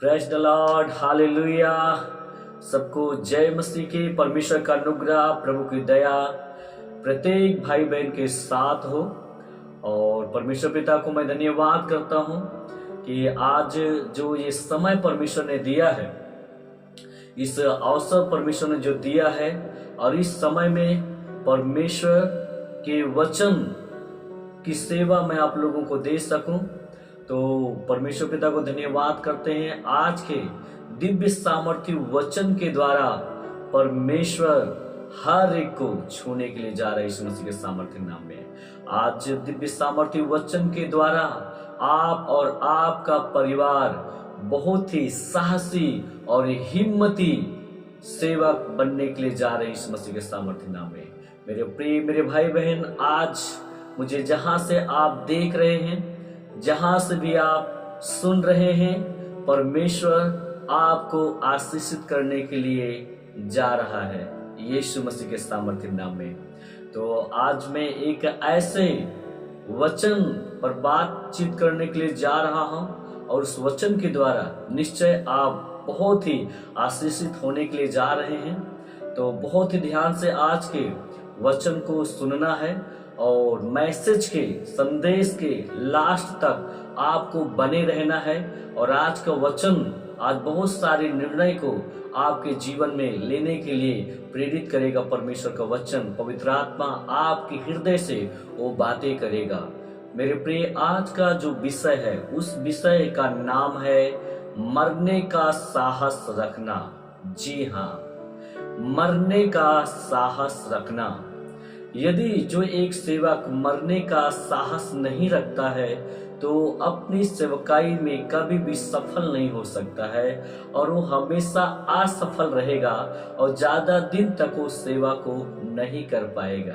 Praise the Lord, hallelujah. सबको जय मसीह की। परमेश्वर का अनुग्रह, प्रभु की दया प्रत्येक भाई बहन के साथ हो। और परमेश्वर पिता को मैं धन्यवाद करता हूँ कि आज जो ये समय परमेश्वर ने दिया है, इस अवसर परमेश्वर ने जो दिया है, और इस समय में परमेश्वर के वचन की सेवा मैं आप लोगों को दे सकूं, तो परमेश्वर पिता को धन्यवाद करते हैं। आज के दिव्य सामर्थ्य वचन के द्वारा परमेश्वर हर एक को छूने के लिए जा रहा है यीशु मसीह के सामर्थ्य नाम में। आज दिव्य सामर्थ्य वचन के द्वारा आप और आपका परिवार बहुत ही साहसी और हिम्मती सेवक बनने के लिए जा रहे हैं यीशु मसीह के सामर्थ्य नाम में। मेरे प्रिय मेरे भाई बहन, आज मुझे जहां से आप देख रहे हैं, जहां से भी आप सुन रहे हैं, परमेश्वर आपको आशीषित करने के लिए जा रहा है यीशु मसीह के सामर्थ्य नाम में। तो आज मैं एक ऐसे वचन पर बातचीत करने के लिए जा रहा हूं, और उस वचन के द्वारा निश्चय आप बहुत ही आशीषित होने के लिए जा रहे हैं। तो बहुत ही ध्यान से आज के वचन को सुनना है, और मैसेज के संदेश के लास्ट तक आपको बने रहना है। और आज का वचन आज बहुत सारे निर्णय को आपके जीवन में लेने के लिए प्रेरित करेगा। परमेश्वर का वचन, पवित्र आत्मा आपके हृदय से वो बातें करेगा। मेरे प्रिय, आज का जो विषय है, उस विषय का नाम है मरने का साहस रखना। जी हाँ, मरने का साहस रखना। यदि जो एक सेवक मरने का साहस नहीं रखता है, तो अपनी सेवकाई में कभी भी सफल नहीं हो सकता है, और वो हमेशा असफल रहेगा, और ज्यादा दिन तक वो सेवा को नहीं कर पाएगा।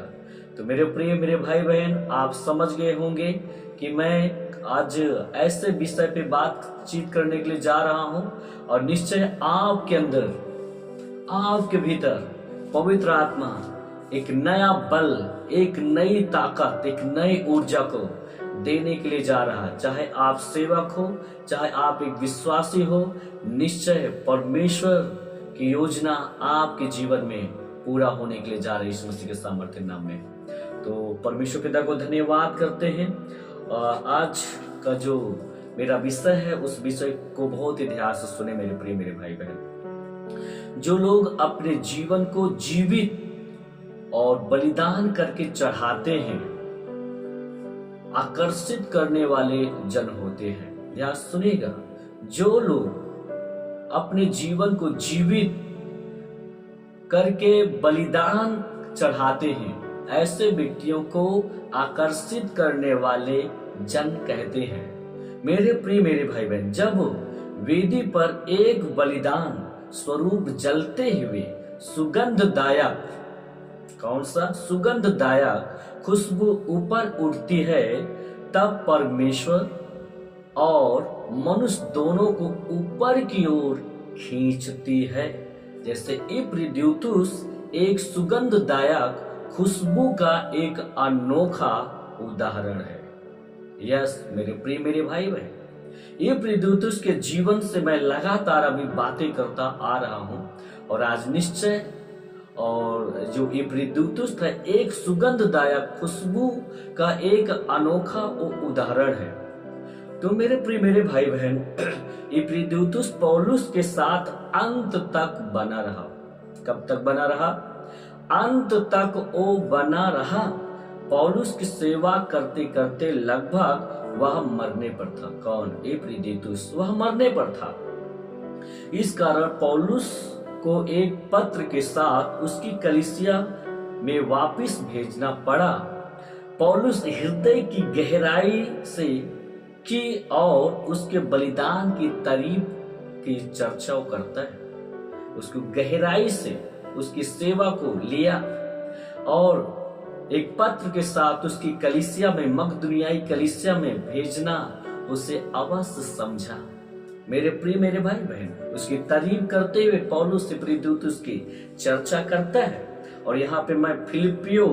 तो मेरे प्रिय मेरे भाई बहन, आप समझ गए होंगे कि मैं आज ऐसे विषय पे बातचीत करने के लिए जा रहा हूं, और निश्चय आपके अंदर, आपके भीतर पवित्र आत्मा एक नया बल, एक नई ताकत, एक नई ऊर्जा को देने के लिए जा रहा है। चाहे आप सेवक हो, चाहे आप एक विश्वासी हो, निश्चय परमेश्वर की योजना आपके जीवन में पूरा होने के लिए जा रही है यीशु मसीह के सामर्थ्य नाम में। तो परमेश्वर पिता को धन्यवाद करते हैं। आज का जो मेरा विषय है, उस विषय को बहुत ही ध्यान से सुने मेरे प्रिय मेरे भाई बहन। जो लोग अपने जीवन को जीवित और बलिदान करके चढ़ाते हैं, आकर्षित करने वाले जन होते हैं। ध्यान सुनिएगा, जो लोग अपने जीवन को जीवित करके बलिदान चढ़ाते हैं, ऐसे व्यक्तियों को आकर्षित करने वाले जन कहते हैं। मेरे प्रिय मेरे भाई बहन, जब वेदी पर एक बलिदान स्वरूप जलते हुए सुगंधदायक, कौन सा सुगंधदायक खुशबू ऊपर उठती है, तब परमेश्वर और मनुष्य दोनों को ऊपर की ओर खींचती है। जैसे इप्रिद्युतुस एक सुगंधदायक खुशबू का एक अनोखा उदाहरण है। यस मेरे प्रिय मेरे भाई बहन, इप्रिद्युतुस के जीवन से मैं लगातार अभी बातें करता आ रहा हूं, और आज निश्चय, और जो इप्रिद्युतुस था, एक सुगंधदायक खुशबू का एक अनोखा उदाहरण है। तो मेरे प्रिय मेरे भाई बहन, इप्रिद्युतुस पौलुस के साथ अंत तक बना रहा। कब तक बना रहा? अंत तक वो बना रहा। पौलुस की सेवा करते करते लगभग वह मरने पर था। कौन? इप्रिद्युतुस। वह मरने पर था। इस कारण पौलुस को एक पत्र के साथ उसकी कलीसिया में वापस भेजना पड़ा। पौलुस हृदय की गहराई से की और उसके बलिदान की तारीफ की चर्चा करता है। उसको गहराई से उसकी सेवा को लिया, और एक पत्र के साथ उसकी कलीसिया में, मकदूनियाई कलीसिया में भेजना उसे अवश्य समझा। मेरे प्रिय मेरे भाई बहन, उसकी तारीफ करते हुए पौलुस इप्रिद्युतुस की चर्चा करता है। और यहाँ पे मैं फिलिपियो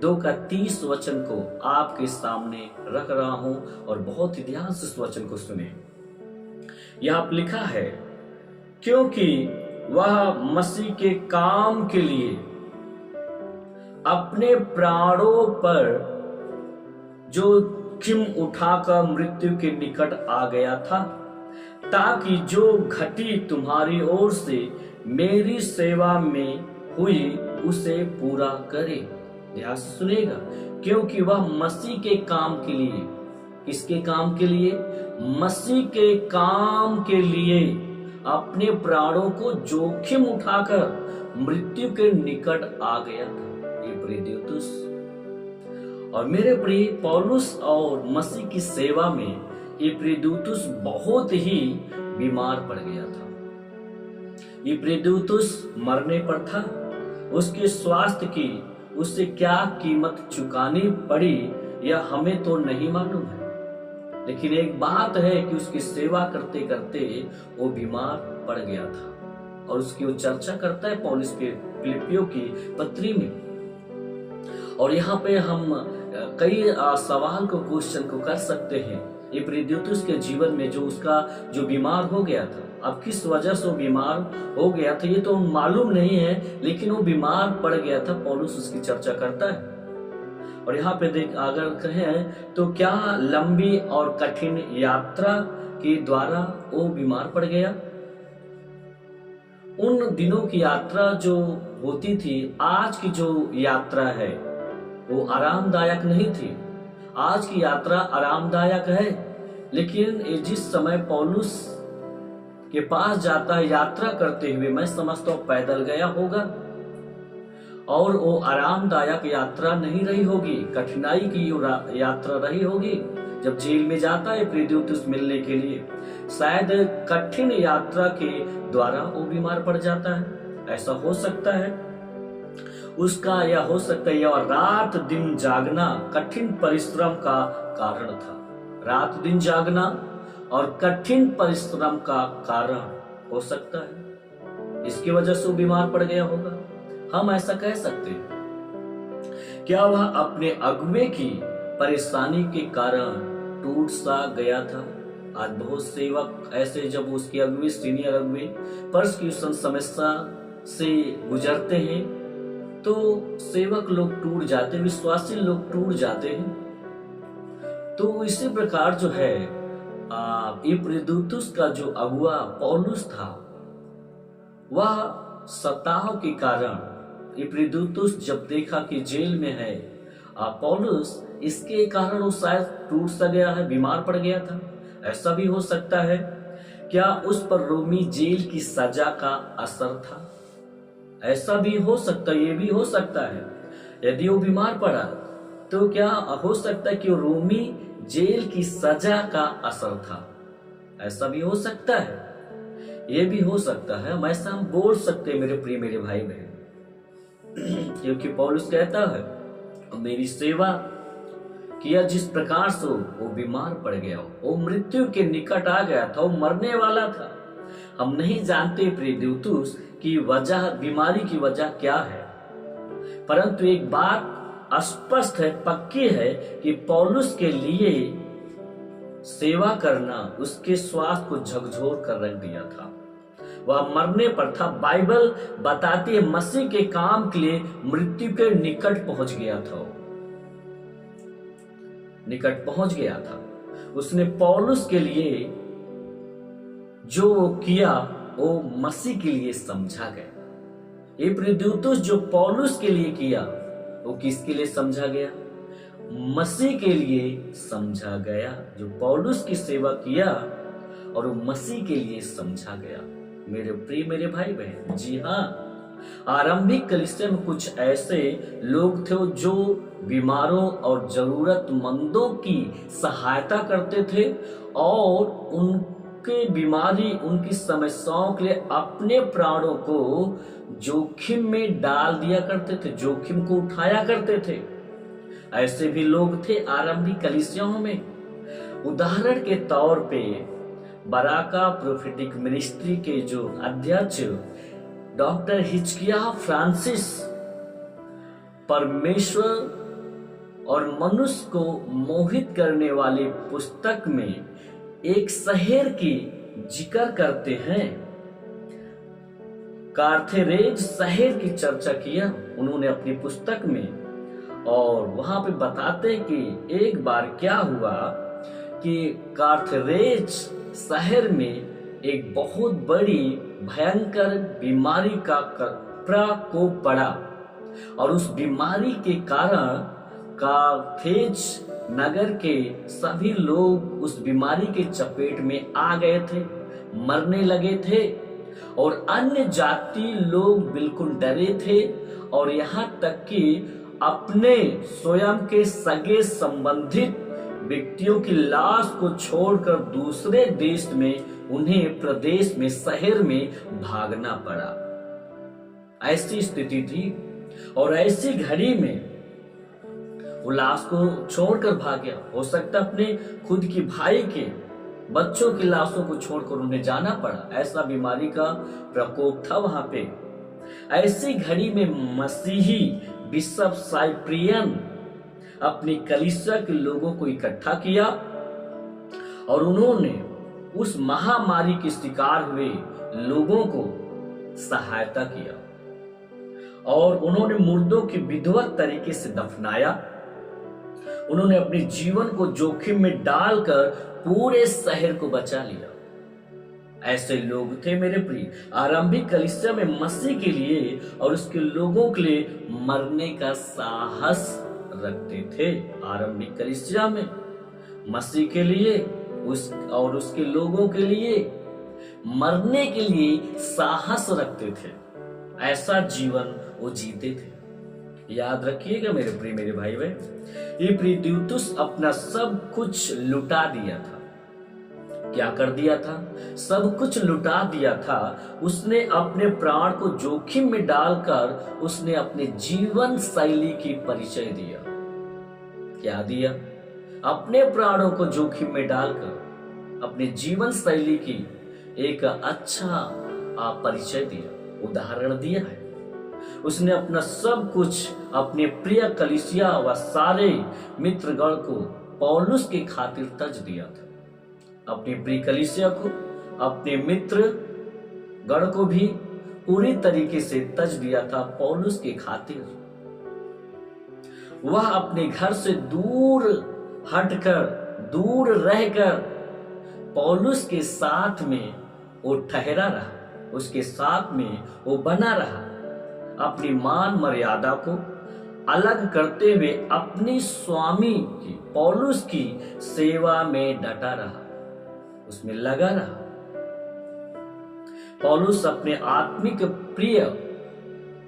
2:30 वचन को आपके सामने रख रहा हूं, और बहुत ही ध्यान से इस वचन को सुने। यहाँ पर लिखा है, क्योंकि वह मसीह के काम के लिए अपने प्राणों पर जोखिम उठाकर मृत्यु के निकट आ गया था, ताकि जो घटी तुम्हारी ओर से मेरी सेवा में हुई उसे पूरा करे। ध्यान से सुनेगा, क्योंकि वह मसीह के काम के लिए, किसके काम के लिए? मसीह के काम के लिए अपने प्राणों को जोखिम उठाकर मृत्यु के निकट आ गया था। ये प्रिय और मेरे प्रिय, पौलुस और मसीह की सेवा में इप्रिदुतुस बहुत ही बीमार पड़ गया था। इप्रिदुतुस मरने पर था। उसके स्वास्थ्य की उससे क्या कीमत चुकानी पड़ी यह हमें तो नहीं मालूम है, लेकिन एक बात है कि उसकी सेवा करते करते वो बीमार पड़ गया था। और उसकी वो चर्चा करता है पौलुस के फिलिपियों की पत्री में। और यहाँ पे हम कई सवाल को, क्वेश्चन को कर सकते हैं। इप्रिदुतुस के जीवन में जो उसका जो बीमार हो गया था, अब किस वजह से वो बीमार हो गया था ये तो मालूम नहीं है, लेकिन वो बीमार पड़ गया था। पौलुस उसकी चर्चा करता है। और यहाँ पे देख, अगर कहें तो क्या लंबी और कठिन यात्रा के द्वारा वो बीमार पड़ गया? उन दिनों की यात्रा जो होती थी, आज की जो यात्रा है वो आरामदायक नहीं थी। आज की यात्रा आरामदायक है, लेकिन जिस समय पौलुस के पास जाता है यात्रा करते हुए, मैं समझता हूँ पैदल गया होगा और वो आरामदायक यात्रा नहीं रही होगी, कठिनाई की यात्रा रही होगी। जब जेल में जाता है इप्रिदुतुस मिलने के लिए, शायद कठिन यात्रा के द्वारा वो बीमार पड़ जाता है, ऐसा हो सकता है उसका, या हो सकता है यह रात दिन जागना कठिन परिश्रम का कारण था। रात दिन जागना और कठिन परिश्रम का कारण हो सकता है, इसकी वजह से वो बीमार पड़ गया होगा। हम ऐसा कह सकते हैं। क्या वह अपने अगुवे की परेशानी के कारण टूट सा गया था? आज बहुत सेवक ऐसे, जब उसके अगुवे, सीनियर अगुवे परसिक्यूशन समस्या से गुजरते हैं तो सेवक लोग टूट जाते, विश्वासी लोग टूट जाते हैं। तो इसी प्रकार जो है इप्रिदुतुस का जो अगुआ पौलुस था, वह सताव के कारण इप्रिदुतुस जब देखा कि जेल में है पौलुस, इसके कारण वो शायद टूट सा गया है, बीमार पड़ गया था। ऐसा भी हो सकता है। क्या उस पर रोमी जेल की सजा का असर था? ऐसा भी हो सकता है, ये भी हो सकता है। यदि वो बीमार पड़ा तो क्या हो सकता है कि वो रोमी जेल की सजा का असर था? ऐसा भी हो सकता है, ये भी हो सकता है। हम ऐसा हम बोल सकते हैं मेरे प्रिय, मेरे भाई बहन, क्योंकि पौलुस कहता है मेरी सेवा किया जिस प्रकार से वो बीमार पड़ गया, वो मृत्यु के निकट आ गया था, वो मरने वाला था। हम नहीं जानते इप्रिदुतुस की वजह, बीमारी की वजह क्या है, परंतु एक बात स्पष्ट है, पक्की है कि पौलुस के लिए सेवा करना उसके स्वास्थ्य को झकझोर कर रख दिया था। वह मरने पर था। बाइबल बताती है मसीह के काम के लिए मृत्यु के निकट पहुंच गया था, निकट पहुंच गया था। उसने पौलुस के लिए जो वो किया वो मसीह के लिए समझा गया। इप्रिदुतुस जो पौलुस के लिए किया वो किसके लिए समझा गया? मसीह के लिए समझा गया। जो पौलुस की सेवा किया और वो मसीह के लिए समझा गया। मेरे प्रिय, मेरे भाई बहन, जी हाँ, आरंभिक कलीसिया में कुछ ऐसे लोग थे जो बीमारों और जरूरतमंदों की सहायता करते थे और उनके बीमारी, उनकी समस्याओं के लिए अपने प्राणों को जोखिम में डाल दिया करते थे, जोखिम को उठाया करते थे। ऐसे भी लोग थे आरंभिक कलीसियाओं में। उदाहरण के तौर पे बराका प्रोफेटिक मिनिस्ट्री के जो अध्यक्ष डॉक्टर हिचकिया फ्रांसिस परमेश्वर और मनुष्य को मोहित करने वाली पुस्तक में एक शहर की जिक्र करते हैं, कार्थेरेज शहर की चर्चा किया उन्होंने अपनी पुस्तक में। और वहां पे बताते हैं कि एक बार क्या हुआ कि कार्थेरेज शहर में एक बहुत बड़ी भयंकर बीमारी का प्रकोप पड़ा और उस बीमारी के कारण कार्थेज नगर के सभी लोग उस बीमारी के चपेट में आ गए थे, मरने लगे थे और अन्य जाति लोग बिल्कुल डरे थे और यहाँ तक कि अपने स्वयं के सगे संबंधित व्यक्तियों की लाश को छोड़कर दूसरे देश में उन्हें प्रदेश में शहर में भागना पड़ा। ऐसी स्थिति थी और ऐसी घड़ी में वो लाश को छोड़कर भाग गया। हो सकता अपने खुद की भाई के बच्चों की लाशों को छोड़कर उन्हें जाना पड़ा, ऐसा बीमारी का प्रकोप था वहां पे। ऐसी घड़ी में मसीही बिशप साइप्रियन अपनी कलीसिया के लोगों को इकट्ठा किया और उन्होंने उस महामारी के शिकार हुए लोगों को सहायता किया और उन्होंने मुर्दों की विधिवत तरीके से दफनाया। उन्होंने अपने जीवन को जोखिम में डालकर पूरे शहर को बचा लिया। ऐसे लोग थे मेरे प्रिय, आरंभिक कलीसिया में मसीह के लिए और उसके लोगों के लिए मरने का साहस रखते थे। आरंभिक कलीसिया में मसीह के लिए और उसके लोगों के लिए मरने के लिए साहस रखते थे। ऐसा जीवन वो जीते थे। याद रखिएगा मेरे प्रिय मेरे भाई बहन, इपफ्रितुस अपना सब कुछ लुटा दिया था। क्या कर दिया था? सब कुछ लुटा दिया था। उसने अपने प्राण को जोखिम में डालकर उसने अपने जीवन शैली की परिचय दिया। क्या दिया? अपने प्राणों को जोखिम में डालकर अपने जीवन शैली की एक अच्छा परिचय दिया, उदाहरण दिया है। उसने अपना सब कुछ अपने प्रिय कलीसिया व सारे मित्रगण को पौलुस के खातिर तज दिया था। अपनी प्रिय कलीसिया को, अपने मित्र गण को भी पूरी तरीके से तज दिया था पौलुस के खातिर। वह अपने घर से दूर हटकर, दूर रहकर पौलुस के साथ में वो ठहरा रहा, उसके साथ में वो बना रहा। अपनी मान मर्यादा को अलग करते हुए अपनी स्वामी की, पौलुस की सेवा में डटा रहा, उसमें लगा रहा। पौलुस अपने आत्मिक प्रिय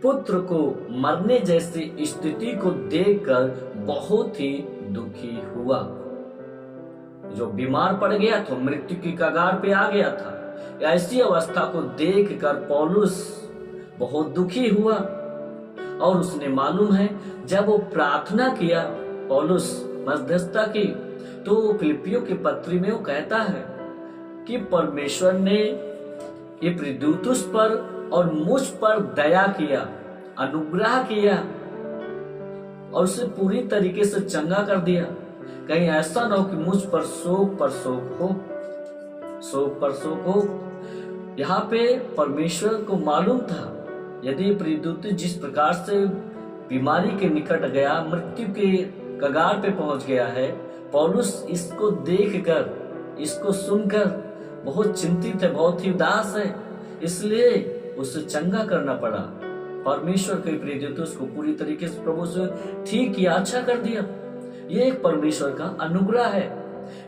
पुत्र को मरने जैसी स्थिति को देखकर बहुत ही दुखी हुआ। जो बीमार पड़ गया था, मृत्यु की कगार पे आ गया था, ऐसी अवस्था को देखकर पौलुस बहुत दुखी हुआ। और उसने मालूम है जब वो प्रार्थना किया, पौलुस मध्यस्थता की, तो फिलिपियों के पत्री में वो कहता है कि परमेश्वर ने इपफ्रितुस पर और मुझ पर दया किया, अनुग्रह किया और उसे पूरी तरीके से चंगा कर दिया। कहीं ऐसा ना हो कि मुझ पर शोक पर शोक हो, शोक पर शोक हो। यहाँ पे परमेश्वर को मालूम था यदि इपफ्रितुस जिस प्रकार से बीमारी के निकट गया, मृत्यु के कगार पे पहुंच गया है, पौलुस इसको देखकर, इसको सुनकर बहुत चिंतित है, बहुत ही उदास है, इसलिए उसे चंगा करना पड़ा। परमेश्वर के इपफ्रितुस को पूरी तरीके से प्रभु से ठीक किया, अच्छा कर दिया। ये एक परमेश्वर का अनुग्रह है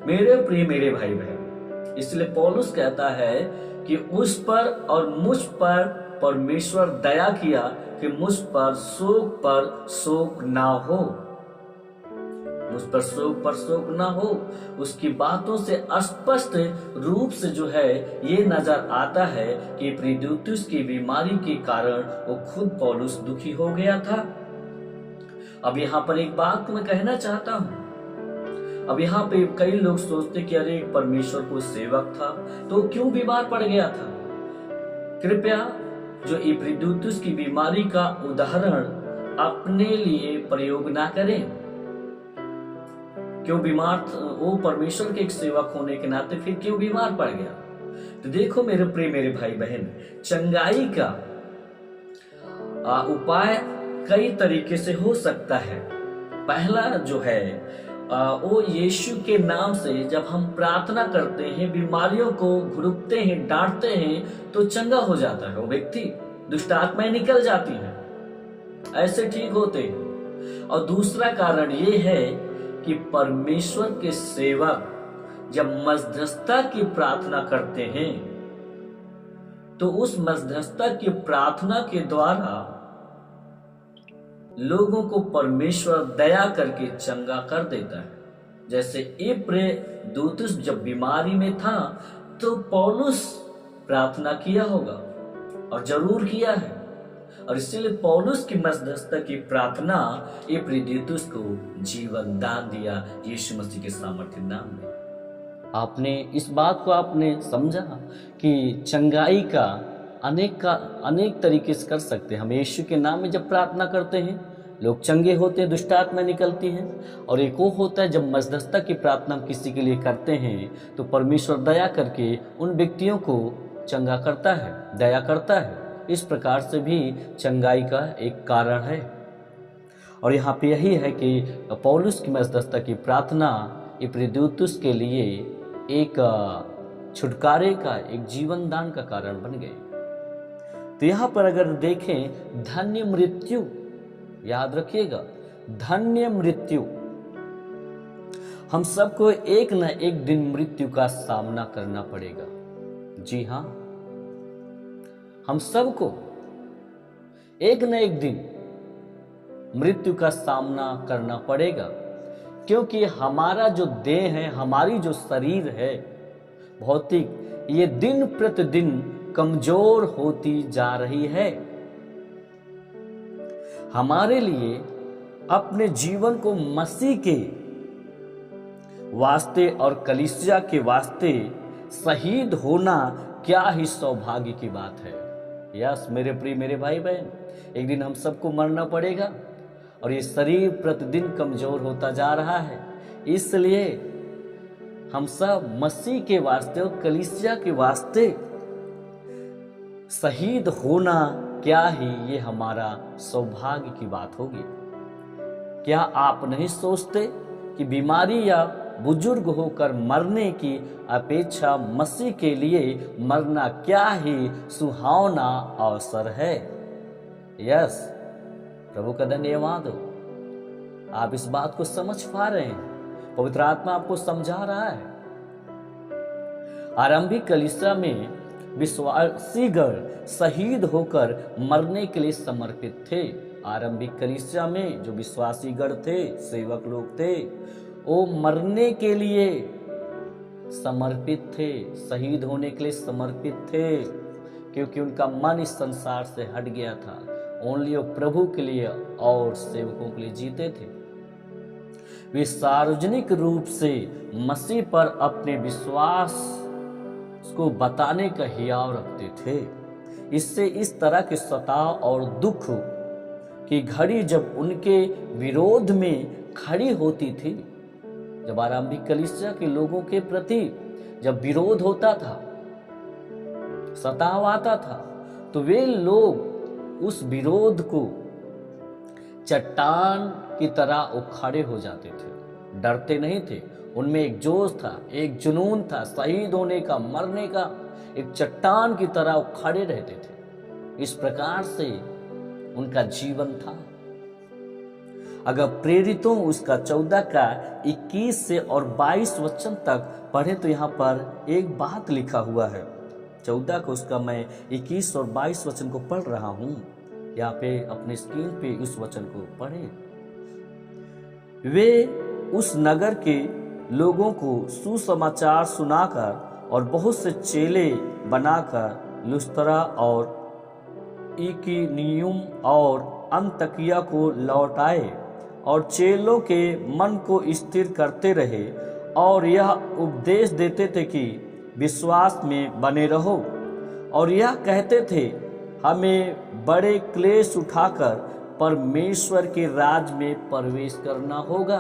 मेरे प्रिय मेरे भाई बहन। इसलिए पौलुस कहता है कि उस पर और मुझ पर परमेश्वर दया किया कि मुझ पर शोक ना हो, मुझ पर शोक ना हो। उसकी बातों से स्पष्ट रूप से जो है ये नजर आता है कि इपफ्रितुस की बीमारी के कारण वो खुद पौलुस दुखी हो गया था। अब यहाँ पर एक बात मैं कहना चाहता हूँ। अब यहाँ पे कई लोग सोचते कि अरे परमेश्वर को सेवक था तो क्यों बीमार पड़ गया था। कृपया जो इपफ्रितुस की बीमारी का उदाहरण अपने लिए प्रयोग ना करें। क्यों बीमार, वो परमेश्वर के एक सेवक होने के नाते फिर क्यों बीमार पड़ गया। तो देखो मेरे प्रिय मेरे भाई बहन, चंगाई का उपाय कई तरीके से हो सकता है। पहला जो है वो यीशु के नाम से जब हम प्रार्थना करते हैं, बीमारियों को घुड़कते हैं, डांटते हैं, तो चंगा हो जाता है वो व्यक्ति, दुष्ट आत्माएं निकल जाती हैं, ऐसे ठीक होते हैं। और दूसरा कारण ये है कि परमेश्वर के सेवक जब मध्यस्थता की प्रार्थना करते हैं तो उस मध्यस्थता की प्रार्थना के द्वारा लोगों को परमेश्वर दया करके चंगा कर देता है। जैसे इब्रिदुतुस जब बीमारी में था तो पौलुस प्रार्थना किया होगा, और जरूर किया है, और इसीलिए पौलुस की मध्यस्थता की प्रार्थना इब्रिदुतुस को जीवन दान दिया यीशु मसीह के सामर्थ्य नाम में। आपने इस बात को आपने समझा कि चंगाई का अनेक तरीके से कर सकते हैं। हम यीशु के नाम में जब प्रार्थना करते हैं लोग चंगे होते हैं, दुष्ट आत्मा निकलती हैं। और एक वो होता है जब मध्यस्थता की प्रार्थना हम किसी के लिए करते हैं तो परमेश्वर दया करके उन व्यक्तियों को चंगा करता है, दया करता है। इस प्रकार से भी चंगाई का एक कारण है। और यहाँ पे यही है कि पौलुस की मध्यस्थता की प्रार्थना इब्रिदुतुस के लिए एक छुटकारे का, एक जीवन दान का कारण बन गए। तो यहाँ पर अगर देखें, धन्य मृत्यु, याद रखिएगा, धन्य मृत्यु, हम सबको एक न एक दिन मृत्यु का सामना करना पड़ेगा। जी हाँ, हम सबको एक न एक दिन मृत्यु का सामना करना पड़ेगा, क्योंकि हमारा जो देह है, हमारी जो शरीर है भौतिक, ये दिन प्रतिदिन कमजोर होती जा रही है। हमारे लिए अपने जीवन को मसीह के वास्ते और कलीसिया के वास्ते शहीद होना क्या ही सौभाग्य की बात है। यस मेरे प्रिय मेरे भाई बहन, एक दिन हम सबको मरना पड़ेगा और ये शरीर प्रतिदिन कमजोर होता जा रहा है। इसलिए हम सब मसीह के वास्ते और कलीसिया के वास्ते शहीद होना क्या ही ये हमारा सौभाग्य की बात होगी। क्या आप नहीं सोचते कि बीमारी या बुजुर्ग होकर मरने की अपेक्षा मसीह के लिए मरना क्या ही सुहावना अवसर है। यस, प्रभु का धन्यवाद हो, आप इस बात को समझ पा रहे हैं, पवित्र आत्मा आपको समझा रहा है। आरंभिक कलीसिया में विश्वासीगण शहीद होकर मरने के लिए समर्पित थे। आरंभिक कलीसिया में जो विश्वासीगण थे, सेवक लोग थे, वो मरने के लिए समर्पित थे, शहीद होने के लिए समर्पित थे, क्योंकि उनका मन इस संसार से हट गया था। ओनली वो प्रभु के लिए और सेवकों के लिए जीते थे। वे सार्वजनिक रूप से मसीह पर अपने विश्वास को बताने का हियाव रखते थे। इससे इस तरह के सताव और दुख की घड़ी जब उनके विरोध में खड़ी होती थी, जब आरंभिक कलीसिया के लोगों के प्रति जब विरोध होता था, सताव आता था, तो वे लोग उस विरोध को चट्टान की तरह उखाड़े हो जाते थे, डरते नहीं थे। उनमें एक जोश था, एक जुनून था शहीद होने का, मरने का, एक चट्टान की तरह उखाड़े रहते थे। इस प्रकार से उनका जीवन था। अगर प्रेरितों उसका 14 का 21 से और 22 वचन तक पढ़े तो यहाँ पर एक बात लिखा हुआ है। 14 को उसका मैं 21 और 22 वचन को पढ़ रहा हूँ। यहाँ पे अपने स्क्रीन पे उस वचन को पढ़े। वे उस नगर के लोगों को सुसमाचार सुनाकर और बहुत से चेले बनाकर लुस्त्रा और इकुनियुम और अंतकिया को लौटाए और चेलों के मन को स्थिर करते रहे और यह उपदेश देते थे कि विश्वास में बने रहो, और यह कहते थे हमें बड़े क्लेश उठाकर परमेश्वर के राज में प्रवेश करना होगा।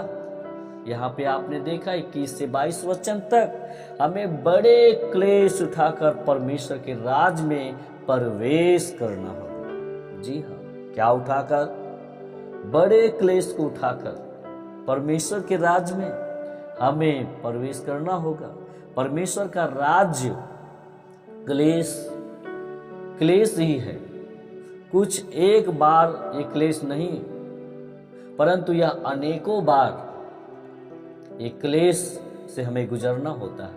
यहाँ पे आपने देखा 21 से 22 वचन तक हमें बड़े क्लेश उठाकर परमेश्वर के राज में प्रवेश करना होगा। जी हाँ, क्या उठाकर? बड़े क्लेश को उठाकर परमेश्वर के राज में हमें प्रवेश करना होगा। परमेश्वर का राज्य क्लेश ही है। कुछ एक बार ये क्लेश नहीं, परंतु यह अनेकों बार ये क्लेश से हमें गुजरना होता है।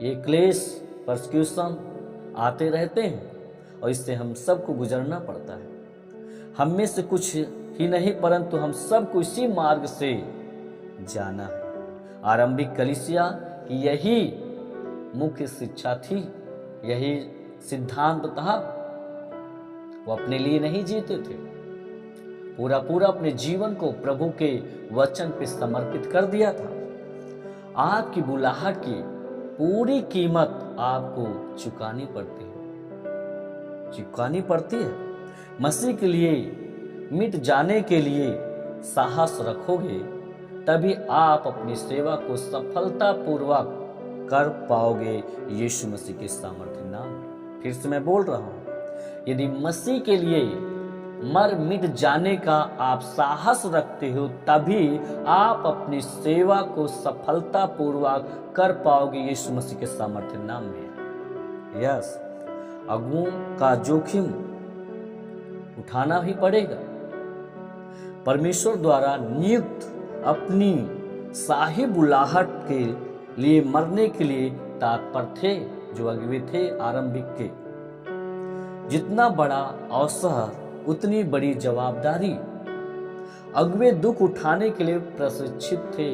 ये क्लेश परसिक्यूशन आते रहते हैं और इससे हम सबको गुजरना पड़ता है। हम में से कुछ ही नहीं, परंतु हम सबको इसी मार्ग से जाना है। आरंभिक कलीसिया की यही मुख्य शिक्षा थी, यही सिद्धांत था। वो अपने लिए नहीं जीते थे, पूरा अपने जीवन को प्रभु के वचन पे समर्पित कर दिया था। आपकी बुलाहट की पूरी कीमत आपको चुकानी पड़ती है। मसीह के लिए मिट जाने के लिए साहस रखोगे, तभी आप अपनी सेवा को सफलतापूर्वक कर पाओगे यीशु मसीह के सामर्थ्य नाम में। फिर से मैं बोल रहा हूं, यदि मसीह के लिए मर मिट जाने का आप साहस रखते हो, तभी आप अपनी सेवा को सफलतापूर्वक कर पाओगे यीशु मसीह के सामर्थ्य नाम में। यस, अगुओं का जोखिम उठाना ही पड़ेगा। परमेश्वर द्वारा नियुक्त अपनी शाही बुलाहट के लिए मरने के लिए तत्पर थे, जो अगुवे थे आरंभिक के। जितना बड़ा अवसर उतनी बड़ी जवाबदारी। अगुवे दुख उठाने के लिए प्रशिक्षित थे।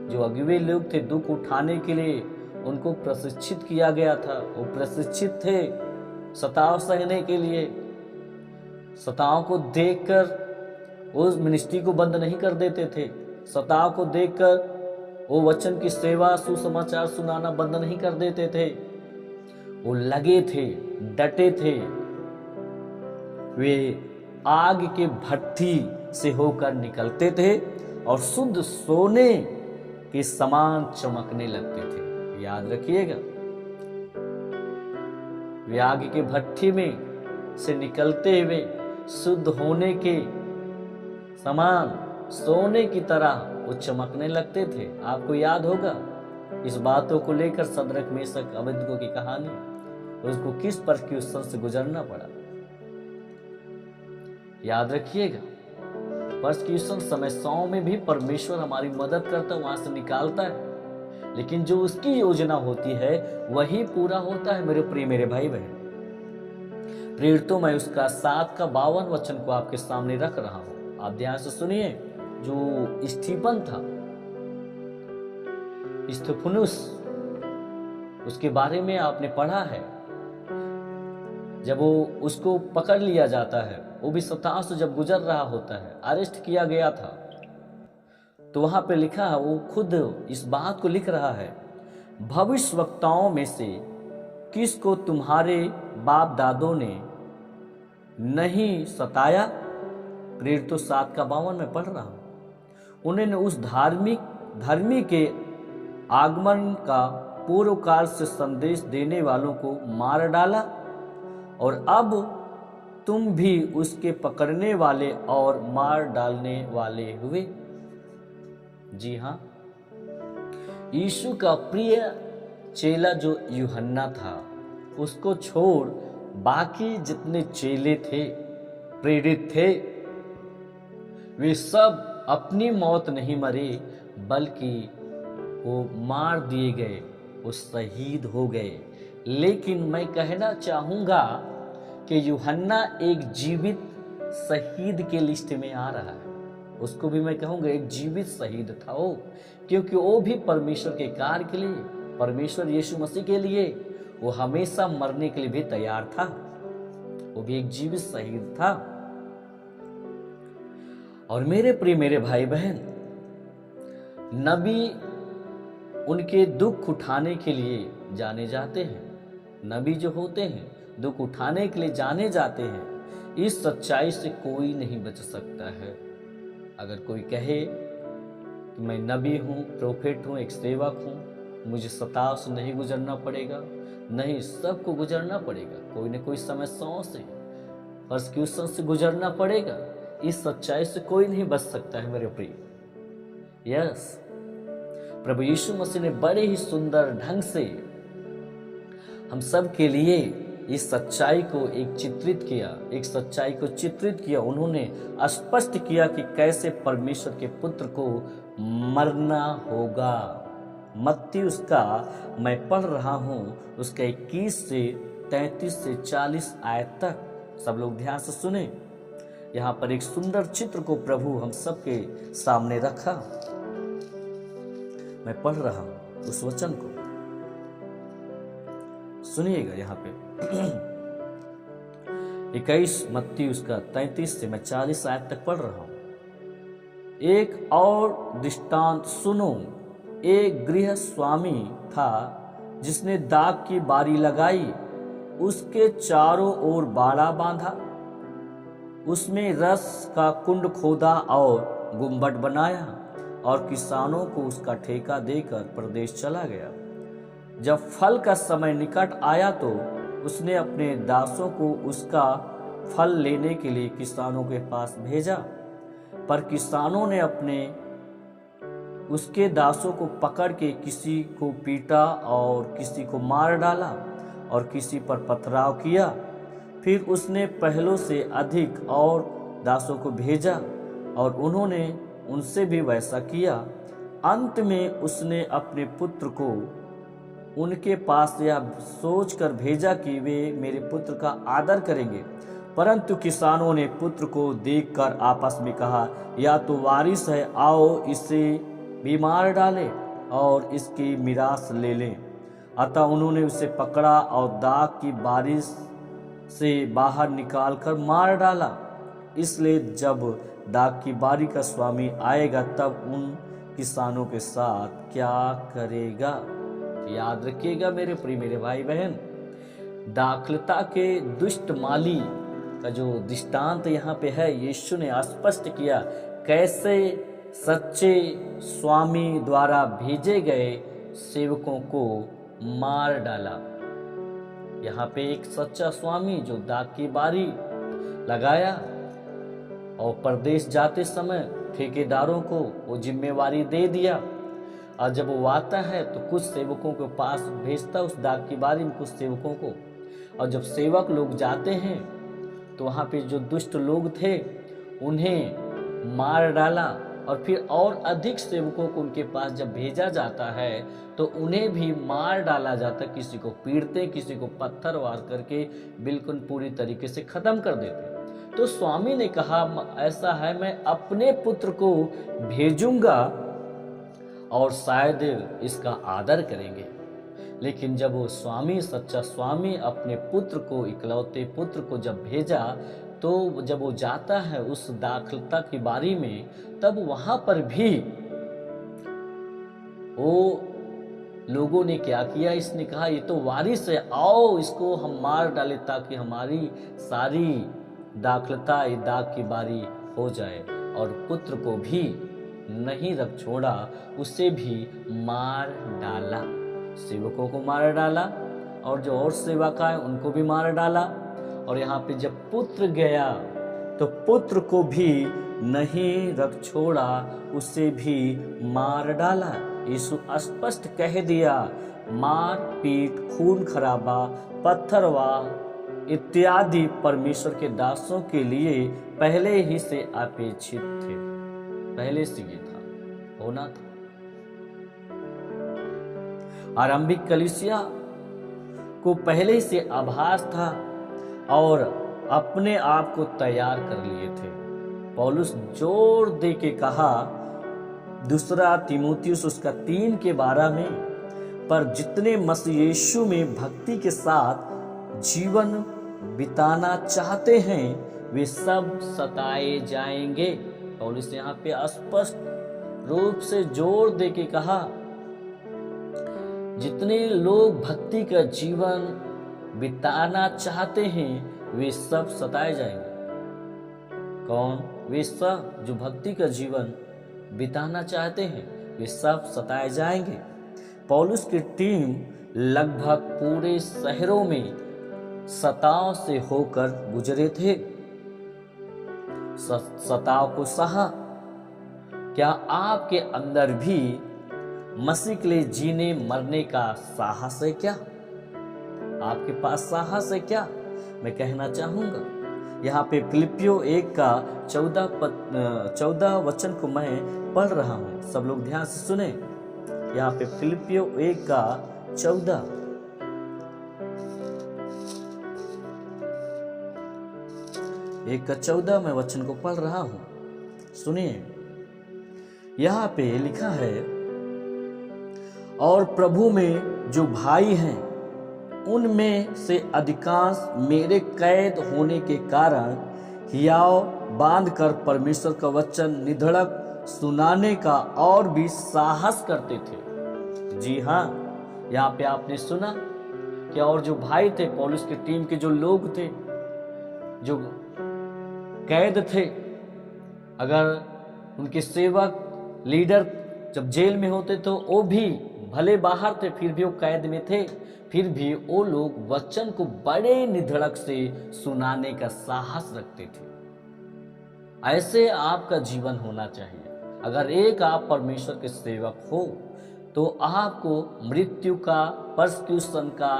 जो अगुवे लोग थे, दुख उठाने के लिए उनको प्रशिक्षित किया गया था। वो प्रशिक्षित थे सताव सहने के लिए। सताव को देखकर उस मिनिस्ट्री को बंद नहीं कर देते थे। सताव को देखकर वो वचन की सेवा, सुसमाचार सुनाना बंद नहीं कर देते थे। वो लगे थे, डटे थे। वे आग के भट्ठी से होकर निकलते थे और शुद्ध सोने के समान चमकने लगते थे। याद रखिएगा, वे आग के भट्ठी में से निकलते हुए शुद्ध होने के समान सोने की तरह वो चमकने लगते थे। आपको याद होगा इस बातों को लेकर सदरक मेशक अबेदनगो की कहानी, उसको किस परसिक्यूशन से गुजरना पड़ा। याद रखिएगा, परसिक्यूशन समस्याओं में भी परमेश्वर हमारी मदद करता है, वहां से निकालता है। लेकिन जो उसकी योजना होती है वही पूरा होता है। मेरे भाई बहन, प्रेरितों में उसका 7 का 52 वचन को आपके सामने रख रहा हूं। आप ध्यान से सुनिए। जो स्टीफन था, स्तिफनुस, उसके बारे में आपने पढ़ा है। जब वो उसको पकड़ लिया जाता है, वो भी सताव से जब गुजर रहा होता है, अरेस्ट किया गया था, तो वहां पे लिखा है, वो खुद इस बात को लिख रहा है, भविष्यवक्ताओं में से किसको तुम्हारे बाप दादों ने नहीं सताया। प्रेरितों 7 का 52 में पढ़ रहा हूं। उन्होंने उस धर्मी के आगमन का पूर्व काल से संदेश देने वालों को मार डाला, और अब तुम भी उसके पकड़ने वाले और मार डालने वाले हुए। जी हाँ, यीशु का प्रिय चेला जो यूहन्ना था, उसको छोड़ बाकी जितने चेले थे, प्रेरित थे, वे सब अपनी मौत नहीं मरे, बल्कि वो मार दिए गए, वो शहीद हो गए। लेकिन मैं कहना चाहूंगा कि यूहन्ना एक जीवित शहीद के लिस्ट में आ रहा है। उसको भी मैं कहूंगा एक जीवित शहीद था वो, क्योंकि वो भी परमेश्वर के कार्य के लिए, परमेश्वर यीशु मसीह के लिए वो हमेशा मरने के लिए भी तैयार था। वो भी एक जीवित शहीद था। और मेरे भाई बहन, नबी उनके दुख उठाने के लिए जाने जाते हैं। नबी जो होते हैं दुख उठाने के लिए जाने जाते हैं। इस सच्चाई से कोई नहीं बच सकता है। अगर कोई कहे कि मैं नबी हूँ, प्रोफेट हूँ, एक सेवक हूँ, मुझे सताव से नहीं गुजरना पड़ेगा। नहीं, सबको गुजरना पड़ेगा, कोई न कोई समस्याओं से, परसिक्यूशन से गुजरना पड़ेगा। इस सच्चाई से कोई नहीं बच सकता है मेरे प्रिय। यस, प्रभु यीशु मसीह ने बड़े ही सुंदर ढंग से हम सब के लिए इस सच्चाई को एक सच्चाई को चित्रित किया। उन्होंने स्पष्ट किया कि कैसे परमेश्वर के पुत्र को मरना होगा। मत्ती उसका मैं पढ़ रहा हूं, उसका 21 से 33 से 40 आयत तक। सब लोग ध्यान से सुने। यहाँ पर एक सुंदर चित्र को प्रभु हम सबके सामने रखा। मैं पढ़ रहा हूं उस वचन को, सुनिएगा। यहाँ पे 21 मत्ती उसका 33 से मैं 40 आयत तक पढ़ रहा हूं। एक और दृष्टांत सुनो। एक गृह स्वामी था जिसने दाख की बारी लगाई, उसके चारों ओर बाड़ा बांधा, उसमें रस का कुंड खोदा और गुम्बद बनाया और किसानों को उसका ठेका देकर प्रदेश चला गया। जब फल का समय निकट आया तो उसने अपने दासों को उसका फल लेने के लिए किसानों के पास भेजा, पर किसानों ने उसके दासों को पकड़ के किसी को पीटा और किसी को मार डाला और किसी पर पथराव किया। फिर उसने पहलों से अधिक और दासों को भेजा और उन्होंने उनसे भी वैसा किया। अंत में उसने अपने पुत्र को उनके पास यह सोचकर भेजा कि वे मेरे पुत्र का आदर करेंगे। परंतु किसानों ने पुत्र को देखकर आपस में कहा, या तो वारिस है, आओ इसे भी मार डालें और इसकी मीरास ले लें। अतः उन्होंने उसे पकड़ा और दाख की बारिश से बाहर निकालकर मार डाला। इसलिए जब दाख की बारी का स्वामी आएगा तब उन किसानों के साथ क्या करेगा। याद रखिएगा मेरे प्रिय मेरे भाई बहन, दाखलता के दुष्ट माली का जो दृष्टांत यहाँ पे है, यीशु ने स्पष्ट किया कैसे सच्चे स्वामी द्वारा भेजे गए सेवकों को मार डाला। यहाँ पे एक सच्चा स्वामी जो दाख की बारी लगाया और परदेश जाते समय ठेकेदारों को वो जिम्मेवारी दे दिया, और जब वो आता है तो कुछ सेवकों के पास भेजता उस दाख की बारी में कुछ सेवकों को, और जब सेवक लोग जाते हैं तो वहाँ पे जो दुष्ट लोग थे उन्हें मार डाला, और फिर और अधिक सेवकों को उनके पास जब भेजा जाता है तो उन्हें भी मार डाला जाता। किसी को पीटते, किसी को पत्थर वार करके बिल्कुल पूरी तरीके से खत्म कर देते। तो स्वामी ने कहा, ऐसा है मैं अपने पुत्र को भेजूंगा और शायद इसका आदर करेंगे। लेकिन जब वो स्वामी, सच्चा स्वामी अपने पुत्र को, इकलौते पुत्र को जब भेजा, तो जब वो जाता है उस दाखलता की बारी में, तब वहां पर भी वो लोगों ने क्या किया, इसने कहा ये तो वारिस है, आओ इसको हम मार डाले ताकि हमारी सारी दाखलता ये दाग की बारी हो जाए। और पुत्र को भी नहीं रख छोड़ा, उसे भी मार डाला, सेवकों को मार डाला और जो और सेवक आए उनको भी मार डाला। और यहाँ पे जब पुत्र गया तो पुत्र को भी नहीं रख छोड़ा, उसे भी मार डाला। यीशु स्पष्ट कह दिया, मार पीट, खून खराबा, पत्थरवाह इत्यादि परमेश्वर के दासों के लिए पहले ही से अपेक्षित थे, पहले से ये था, होना था। आरंभिक कलीसिया को पहले से आभास था और अपने आप को तैयार कर लिए थे। पौलुस जोर दे के कहा, दूसरा तीमुथियुस उसका 3 के 12 में, पर जितने मसीह यीशु में भक्ति के साथ जीवन बिताना चाहते हैं वे सब सताए जाएंगे। पौलुस यहाँ पे स्पष्ट रूप से जोर दे के कहा, जितने लोग भक्ति का जीवन बिताना चाहते हैं वे सब सताए जाएंगे। कौन? वे सब जो भक्ति का जीवन बिताना चाहते हैं वे सब सताए जाएंगे। पौलुस की टीम लगभग पूरे शहरों में सताव से होकर गुजरे थे। सताव को सहा। क्या आपके अंदर भी मसीह के लिए जीने मरने का साहस है क्या? आपके पास साहस है क्या? मैं कहना चाहूंगा यहाँ पे फिलिपियो 1 का 14 वचन को मैं पढ़ रहा हूँ, सब लोग ध्यान से सुने। यहाँ पे फिलिपियो 1 का 14 मैं वचन को पढ़ रहा हूँ, सुनिए। यहाँ पे लिखा है, और प्रभु में जो भाई हैं उनमें से अधिकांश मेरे कैद होने के कारण हियाव बांधकर परमेश्वर का वचन निधड़क सुनाने का और भी साहस करते थे। जी हाँ, यहाँ पे आपने सुना कि और जो भाई थे, पौलुस की टीम के जो लोग थे, जो कैद थे, अगर उनके सेवक लीडर जब जेल में होते तो वो भी भले बाहर थे, फिर भी वो कैद में थे, फिर भी वो लोग वचन को बड़े निधड़क से सुनाने का साहस रखते थे। ऐसे आपका जीवन होना चाहिए। अगर एक आप परमेश्वर के सेवक हो तो आपको मृत्यु का, परसिक्यूशन का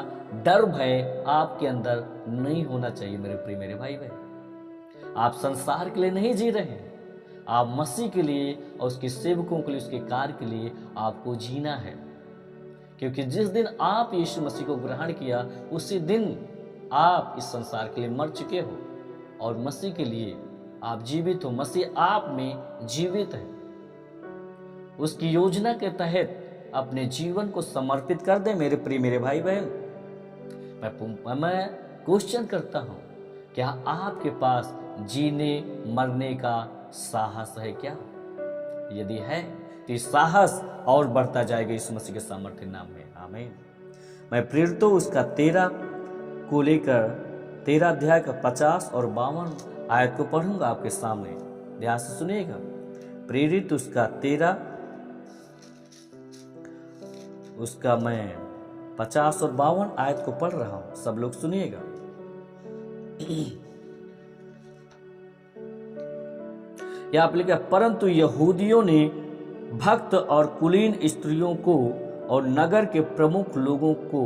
डर भय आपके अंदर नहीं होना चाहिए। मेरे भाई बहन, आप संसार के लिए नहीं जी रहे हैं, आप मसीह के लिए और उसके सेवकों के लिए, उसके कार्य के लिए आपको जीना है। क्योंकि जिस दिन आप यीशु मसीह को ग्रहण किया उसी दिन आप इस संसार के लिए मर चुके हो और मसीह के लिए आप जीवित हो। मसीह आप में जीवित है। उसकी योजना के तहत अपने जीवन को समर्पित कर दे मेरे भाई बहन। मैं क्वेश्चन करता हूं, क्या आपके पास जीने मरने का साहस है क्या? यदि है तो साहस और बढ़ता जाएगा यीशु मसीह के सामर्थ्य नाम में। आमीन। मैं प्रेरितों उसका 13 को लेकर 13 अध्याय का 50 और 52 आयत को पढ़ूंगा आपके सामने, ध्यान से सुनिएगा। प्रेरित उसका 13 उसका मैं 50 और 52 आयत को पढ़ रहा हूं, सब लोग सुनिएगा। यहाँ पे लिखा, परंतु यहूदियों ने भक्त और कुलीन स्त्रियों को और नगर के प्रमुख लोगों को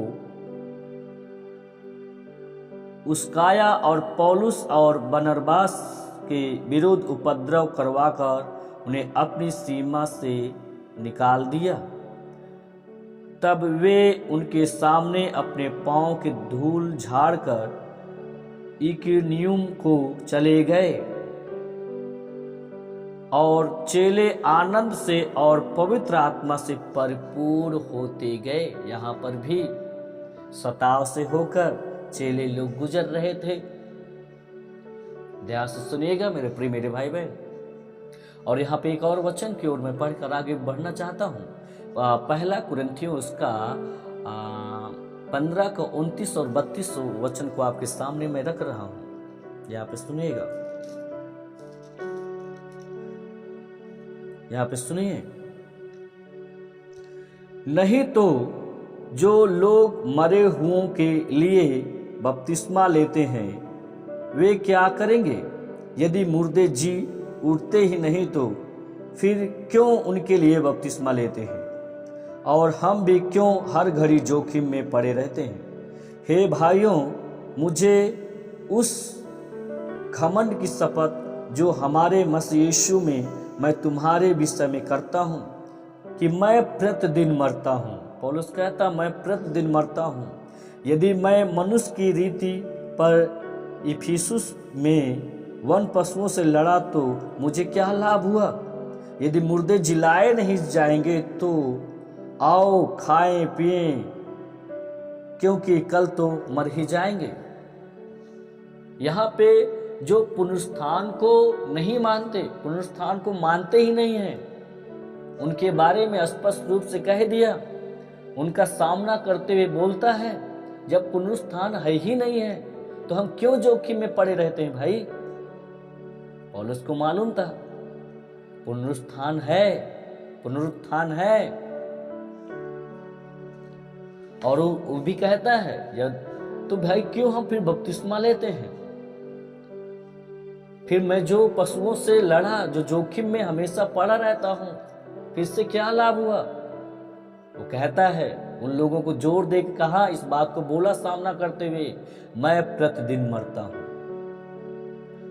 उस्काया और पौलुस और बरनबास के विरुद्ध उपद्रव करवाकर उन्हें अपनी सीमा से निकाल दिया। तब वे उनके सामने अपने पांव की धूल झाड़कर इकुनियुम को चले गए और चेले आनंद से और पवित्र आत्मा से परिपूर्ण होते गए। यहाँ पर भी सताव से होकर चेले लोग गुजर रहे थे। ध्यान से सुनिएगा मेरे भाई बहन। और यहाँ पे एक और वचन की ओर मैं पढ़कर आगे बढ़ना चाहता हूँ। पहला कुरिन्थियों उसका 15 का 29 और 32 वचन को आपके सामने मैं रख रहा हूँ, यहाँ पे सुनिएगा। यहाँ पे सुनिए, नहीं तो जो लोग मरे हुओं के लिए बपतिस्मा लेते हैं वे क्या करेंगे? यदि मुर्दे जी उठते ही नहीं तो फिर क्यों उनके लिए बपतिस्मा लेते हैं? और हम भी क्यों हर घड़ी जोखिम में पड़े रहते हैं? हे भाइयों, मुझे उस घमंड की शपथ जो हमारे मसीह यीशु में मैं तुम्हारे विषय में करता हूँ कि मैं प्रतिदिन मरता हूँ। पौलुस कहता, मैं प्रतिदिन मरता हूँ। यदि मैं मनुष्य की रीति पर इफिसुस में वन पशुओं से लड़ा तो मुझे क्या लाभ हुआ? यदि मुर्दे जिलाए नहीं जाएंगे तो आओ खाएं पिएं, क्योंकि कल तो मर ही जाएंगे। यहाँ पे जो पुनरुत्थान को नहीं मानते, पुनरुत्थान को मानते ही नहीं हैं, उनके बारे में स्पष्ट रूप से कह दिया। उनका सामना करते हुए बोलता है, जब पुनरुत्थान है ही नहीं है तो हम क्यों जोखिम में पड़े रहते हैं? भाई, पौलुस को मालूम था पुनरुत्थान है, पुनरुत्थान है। और वो भी कहता है तो भाई क्यों हम फिर बपतिस्मा लेते हैं? फिर मैं जो पशुओं से लड़ा, जो जोखिम में हमेशा पड़ा रहता हूं, फिर से क्या लाभ हुआ? वो कहता है, उन लोगों को जोर दे के कहा, इस बात को बोला सामना करते हुए, मैं प्रतिदिन मरता हूं,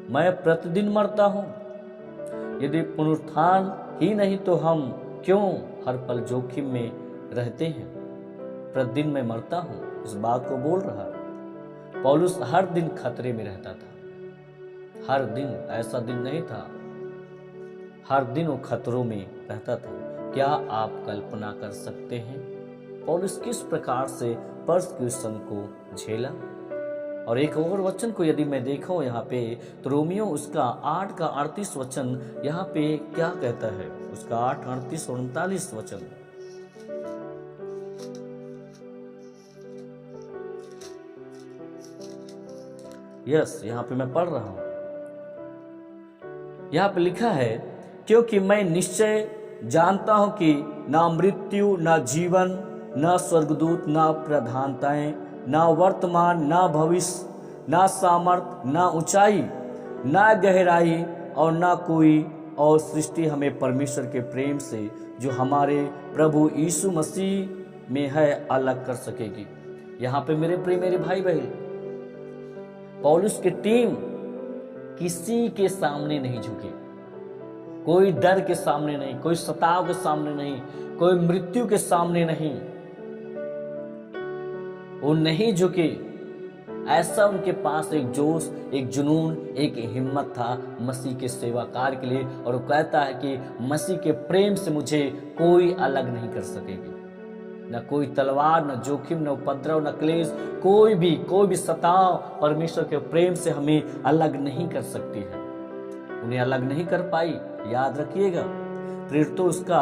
मैं प्रतिदिन मरता हूं। यदि पुनरुत्थान ही नहीं तो हम क्यों हर पल जोखिम में रहते हैं? प्रतिदिन मैं मरता हूं, इस बात को बोल रहा है। पौलुस हर दिन खतरे में रहता था, हर दिन, ऐसा दिन नहीं था, हर दिन वो खतरों में रहता था। क्या आप कल्पना कर सकते हैं पौलुस किस प्रकार से परसिक्यूशन को झेला? और एक और वचन को यदि मैं देखूं यहाँ पे, तो रोमियो उसका 8 का 38 वचन यहाँ पे क्या कहता है? उसका 8, 38 और 39 वचन, यस, यहाँ पे मैं पढ़ रहा हूं। यहाँ पे लिखा है, क्योंकि मैं निश्चय जानता हूं कि ना मृत्यु, ना जीवन, ना स्वर्गदूत, ना प्रधानताएं, ना वर्तमान, ना भविष्य, ना सामर्थ, ना ऊंचाई, ना गहराई और ना कोई और सृष्टि हमें परमेश्वर के प्रेम से जो हमारे प्रभु यीशु मसीह में है अलग कर सकेगी। यहाँ पे मेरे प्रिय मेरे भाई बहन, पौलुस की टीम किसी के सामने नहीं झुके, कोई डर के सामने नहीं, कोई सताव के सामने नहीं, कोई मृत्यु के सामने नहीं, वो नहीं झुके। ऐसा उनके पास एक जोश, एक जुनून, एक हिम्मत था मसीह के सेवा कार्य के लिए। और वो कहता है कि मसीह के प्रेम से मुझे कोई अलग नहीं कर सकेगी, न कोई तलवार, न जोखिम, न उपद्रव, न क्लेश, कोई भी सताव परमेश्वर के प्रेम से हमें अलग नहीं कर सकती है, उन्हें अलग नहीं कर पाई। याद रखिएगा, प्रेरितों उसका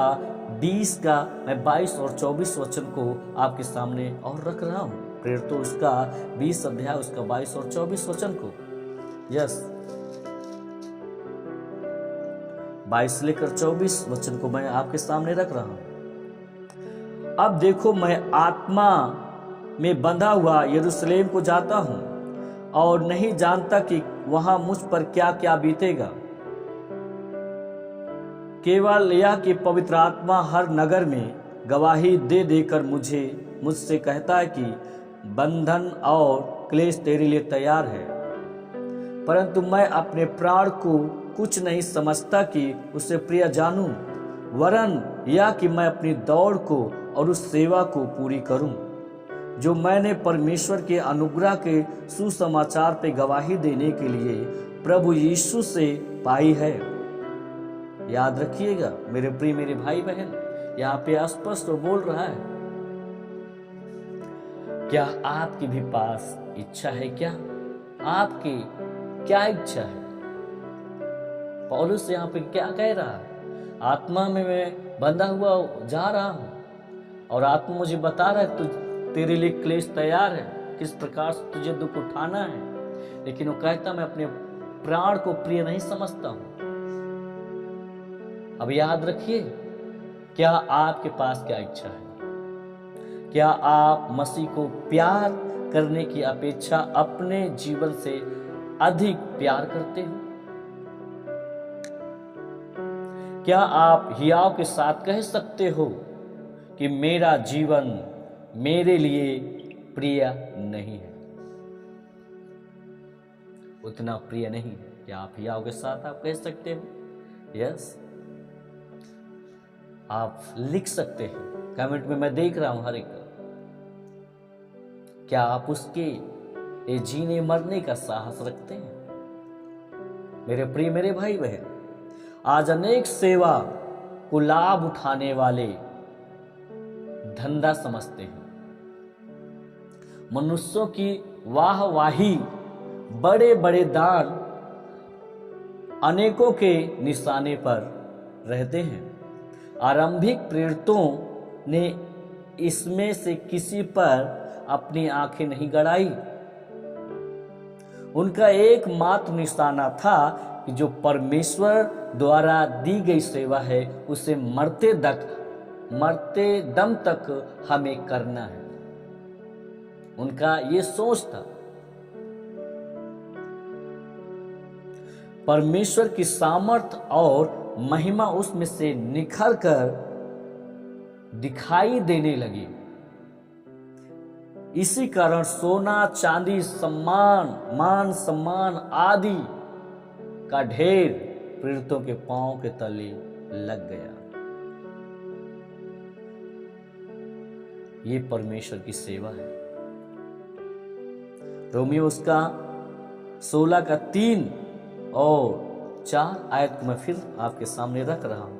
20 का मैं 22 और 24 वचन को आपके सामने और रख रहा हूं। प्रेरितों उसका 20 अध्याय, उसका 22 और 24 वचन को, यस, 22 लेकर 24 वचन को मैं आपके सामने रख रहा हूं। अब देखो, मैं आत्मा में बंधा हुआ यरूशलेम को जाता हूं और नहीं जानता कि वहां मुझ पर क्या क्या बीतेगा। केवल यह कि पवित्र आत्मा हर नगर में गवाही दे देकर मुझसे कहता है कि बंधन और क्लेश तेरे लिए तैयार है, परंतु मैं अपने प्राण को कुछ नहीं समझता कि उसे प्रिय जानूं, वरन यह कि मैं अपनी दौड़ को और उस सेवा को पूरी करूं जो मैंने परमेश्वर के अनुग्रह के सुसमाचार पे गवाही देने के लिए प्रभु यीशु से पाई है। याद रखिएगा मेरे प्रिय मेरे भाई बहन, यहाँ पे स्पष्ट बोल रहा है, क्या आपके भी पास इच्छा है? क्या आपकी क्या इच्छा है? पौलुस यहाँ पे क्या कह रहा है? आत्मा में मैं बंधा हुआ जा रहा हूं और आत्मा मुझे बता रहा है तू तेरे लिए क्लेश तैयार है, किस प्रकार से तुझे दुख उठाना है, लेकिन वो कहता मैं अपने प्राण को प्रिय नहीं समझता हूं। अब याद रखिए, क्या आपके पास क्या इच्छा है? क्या आप मसीह को प्यार करने की अपेक्षा अपने जीवन से अधिक प्यार करते हो? क्या आप हियाव के साथ कह सकते हो कि मेरा जीवन मेरे लिए प्रिय नहीं है, उतना प्रिय नहीं है? क्या आप हियाव के साथ आप कह सकते हो? यस, आप लिख सकते हैं कमेंट में, मैं देख रहा हूं हर एक। क्या आप उसके ये जीने मरने का साहस रखते हैं? मेरे प्रिय मेरे भाई बहन, आज अनेक सेवा को लाभ उठाने वाले धंधा समझते हैं, मनुष्यों की वाहवाही, बड़े बड़े दान अनेकों के निशाने पर रहते हैं। आरंभिक प्रेरितों ने इसमें से किसी पर अपनी आंखें नहीं गड़ाई। उनका एकमात्र निशाना था कि जो परमेश्वर द्वारा दी गई सेवा है उसे मरते दम तक हमें करना है। उनका ये सोच था। परमेश्वर की सामर्थ और महिमा उसमें से निखर कर दिखाई देने लगी। इसी कारण सोना, चांदी, मान सम्मान आदि का ढेर प्रेरितों के पांव के तले लग गया। ये परमेश्वर की सेवा है। रोमियो उसका 16 का 3 और 4 आयत को मैं फिर आपके सामने रख रहा हूं।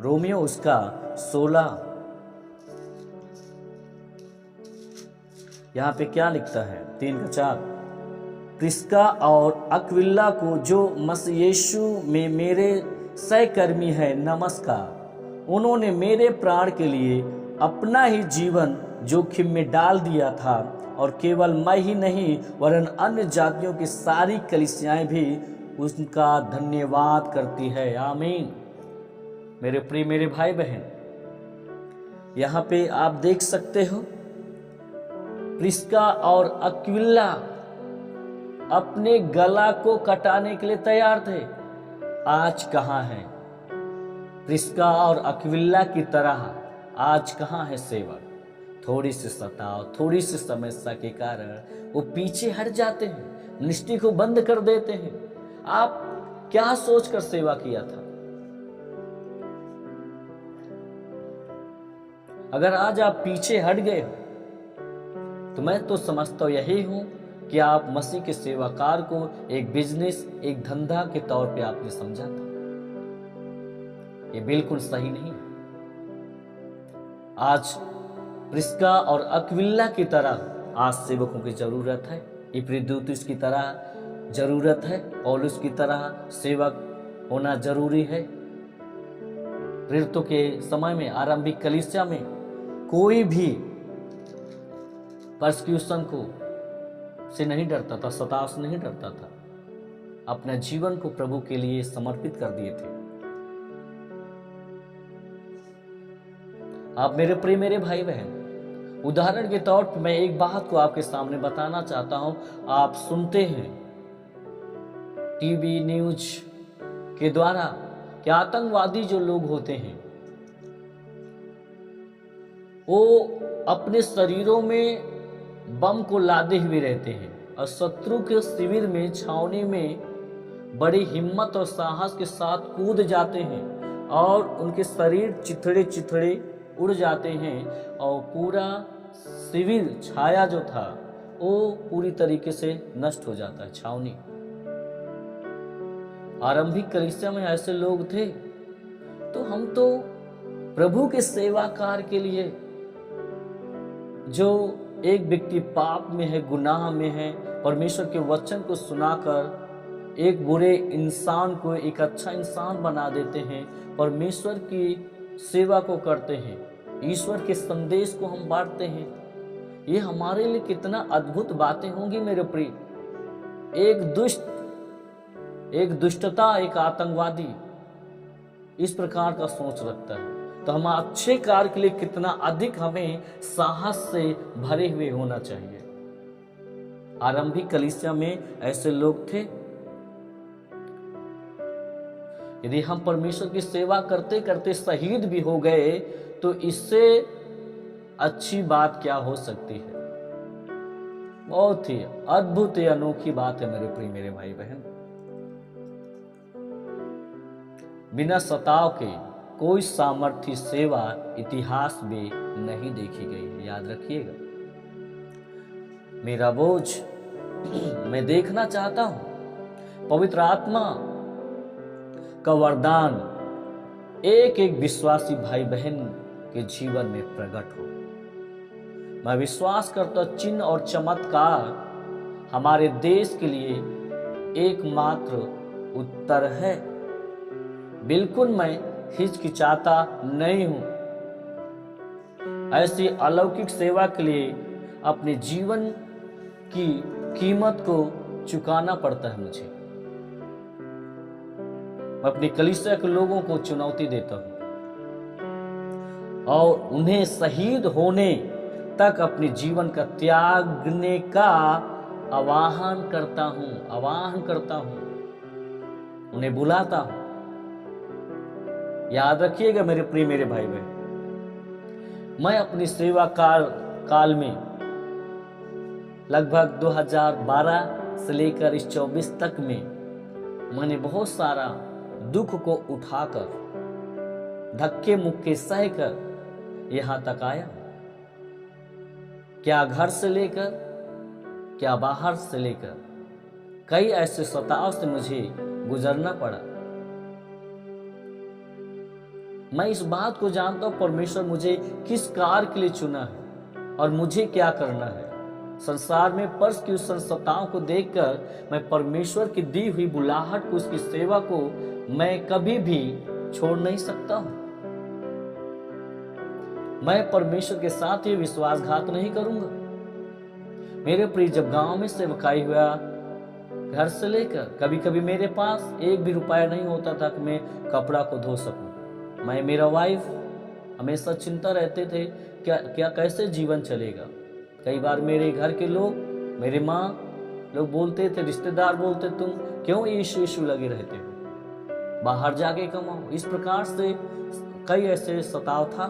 रोमियो उसका 16, यहां पे क्या लिखता है? 3 का 4, प्रिस्का और अक्विला को जो मसीह यीशु में मेरे सहकर्मी है नमस्कार। उन्होंने मेरे प्राण के लिए अपना ही जीवन जोखिम में डाल दिया था और केवल मैं ही नहीं वरन अन्य जातियों की सारी कलीसियाएं भी उनका धन्यवाद करती है। आमीन। मेरे प्रिय मेरे भाई बहन, यहां पे आप देख सकते हो प्रिस्का और अक्विला अपने गला को कटाने के लिए तैयार थे। आज कहां है प्रिस्का और अक्विला की तरह? आज कहां है सेवक? थोड़ी सी सताव, थोड़ी सी समस्या के कारण वो पीछे हट जाते हैं, निष्ठा को बंद कर देते हैं। आप क्या सोचकर सेवा किया था? अगर आज आप पीछे हट गए हो तो मैं तो समझता हूं यही हूं कि आप मसीह के सेवाकार को एक बिजनेस, एक धंधा के तौर पे आपने समझा था। ये बिल्कुल सही नहीं है। आज प्रिस्का और अक्विला की तरह आज सेवकों की जरूरत है। इपफ्रुदीतुस की तरह जरूरत है। पौलुस की तरह सेवक होना जरूरी है। प्रेरितों के समय में, आरंभिक कलीसिया में कोई भी परसिक्यूशन को से नहीं डरता था, सताव से नहीं डरता था। अपने जीवन को प्रभु के लिए समर्पित कर दिए थे। आप मेरे प्रिय मेरे भाई बहन, उदाहरण के तौर पर मैं एक बात को आपके सामने बताना चाहता हूं। आप सुनते हैं टीवी न्यूज के द्वारा कि आतंकवादी जो लोग होते हैं वो अपने शरीरों में बम को लादे हुए रहते हैं और शत्रु के शिविर में, छावनी में बड़ी हिम्मत और साहस के साथ कूद जाते हैं और उनके शरीर चिथड़े चिथड़े उड़ जाते हैं और पूरा शिविर, छाया जो था वो पूरी तरीके से नष्ट हो जाता है, छावनी। आरंभिक कलीसिया में ऐसे लोग थे। तो हम तो प्रभु के सेवाकार के लिए, जो एक व्यक्ति पाप में है, गुनाह में है, परमेश्वर के वचन को सुनाकर एक बुरे इंसान को एक अच्छा इंसान बना देते हैं, परमेश्वर की सेवा को करते हैं, ईश्वर के संदेश को हम बांटते हैं। ये हमारे लिए कितना अद्भुत बातें होंगी मेरे प्रिय। एक दुष्टता, एक आतंकवादी इस प्रकार का सोच रखता है, तो हम अच्छे कार्य के लिए कितना अधिक हमें साहस से भरे हुए होना चाहिए। आरंभिक कलीसिया में ऐसे लोग थे। यदि हम परमेश्वर की सेवा करते करते शहीद भी हो गए तो इससे अच्छी बात क्या हो सकती है? बहुत ही अद्भुत या अनोखी बात है मेरे प्रिय मेरे भाई बहन। बिना सताव के कोई सामर्थ्य सेवा इतिहास में नहीं देखी गई है, याद रखिएगा। मेरा बोझ मैं देखना चाहता हूं पवित्र आत्मा का वरदान एक एक विश्वासी भाई बहन के जीवन में प्रकट हो। मैं विश्वास करता चिन्ह और चमत्कार हमारे देश के लिए एकमात्र उत्तर है। बिल्कुल मैं हिचकिचाता नहीं हूं। ऐसी अलौकिक सेवा के लिए अपने जीवन की कीमत को चुकाना पड़ता है मुझे। मैं अपनी कलीसिया के लोगों को चुनौती देता हूं और उन्हें शहीद होने तक अपने जीवन का त्यागने का आवाहन करता हूं, उन्हें बुलाता हूं। याद रखिएगा मेरे प्रिय मेरे भाई बहन, मैं अपनी सेवा काल में लगभग 2012 से लेकर इस 24 तक में मैंने बहुत सारा दुख को उठाकर, धक्के मुक्के सहकर यहां तक आया। क्या घर से लेकर, क्या बाहर से लेकर, कई ऐसे सताव से मुझे गुजरना पड़ा। मैं इस बात को जानता हूं परमेश्वर मुझे किस कार्य के लिए चुना है और मुझे क्या करना है। संसार में परसिक्यूशन, सताव को देखकर मैं परमेश्वर की दी हुई बुलाहट को, उसकी सेवा को मैं कभी भी छोड़ नहीं सकता हूं। मैं परमेश्वर के साथ ये विश्वासघात नहीं करूंगा। मेरे प्रिय, जब गांव में सेवकाई हुआ, घर से लेकर कभी कभी मेरे पास एक भी रुपया नहीं होता था कि मैं कपड़ा को धो सकूं। मैं, मेरा वाइफ हमेशा चिंता रहते थे क्या कैसे जीवन चलेगा। कई बार मेरे घर के लोग, मेरे माँ लोग बोलते थे, रिश्तेदार बोलते, तुम क्यों यीशु लगे रहते हो, बाहर जाके कमाओ। इस प्रकार से कई ऐसे सताव था।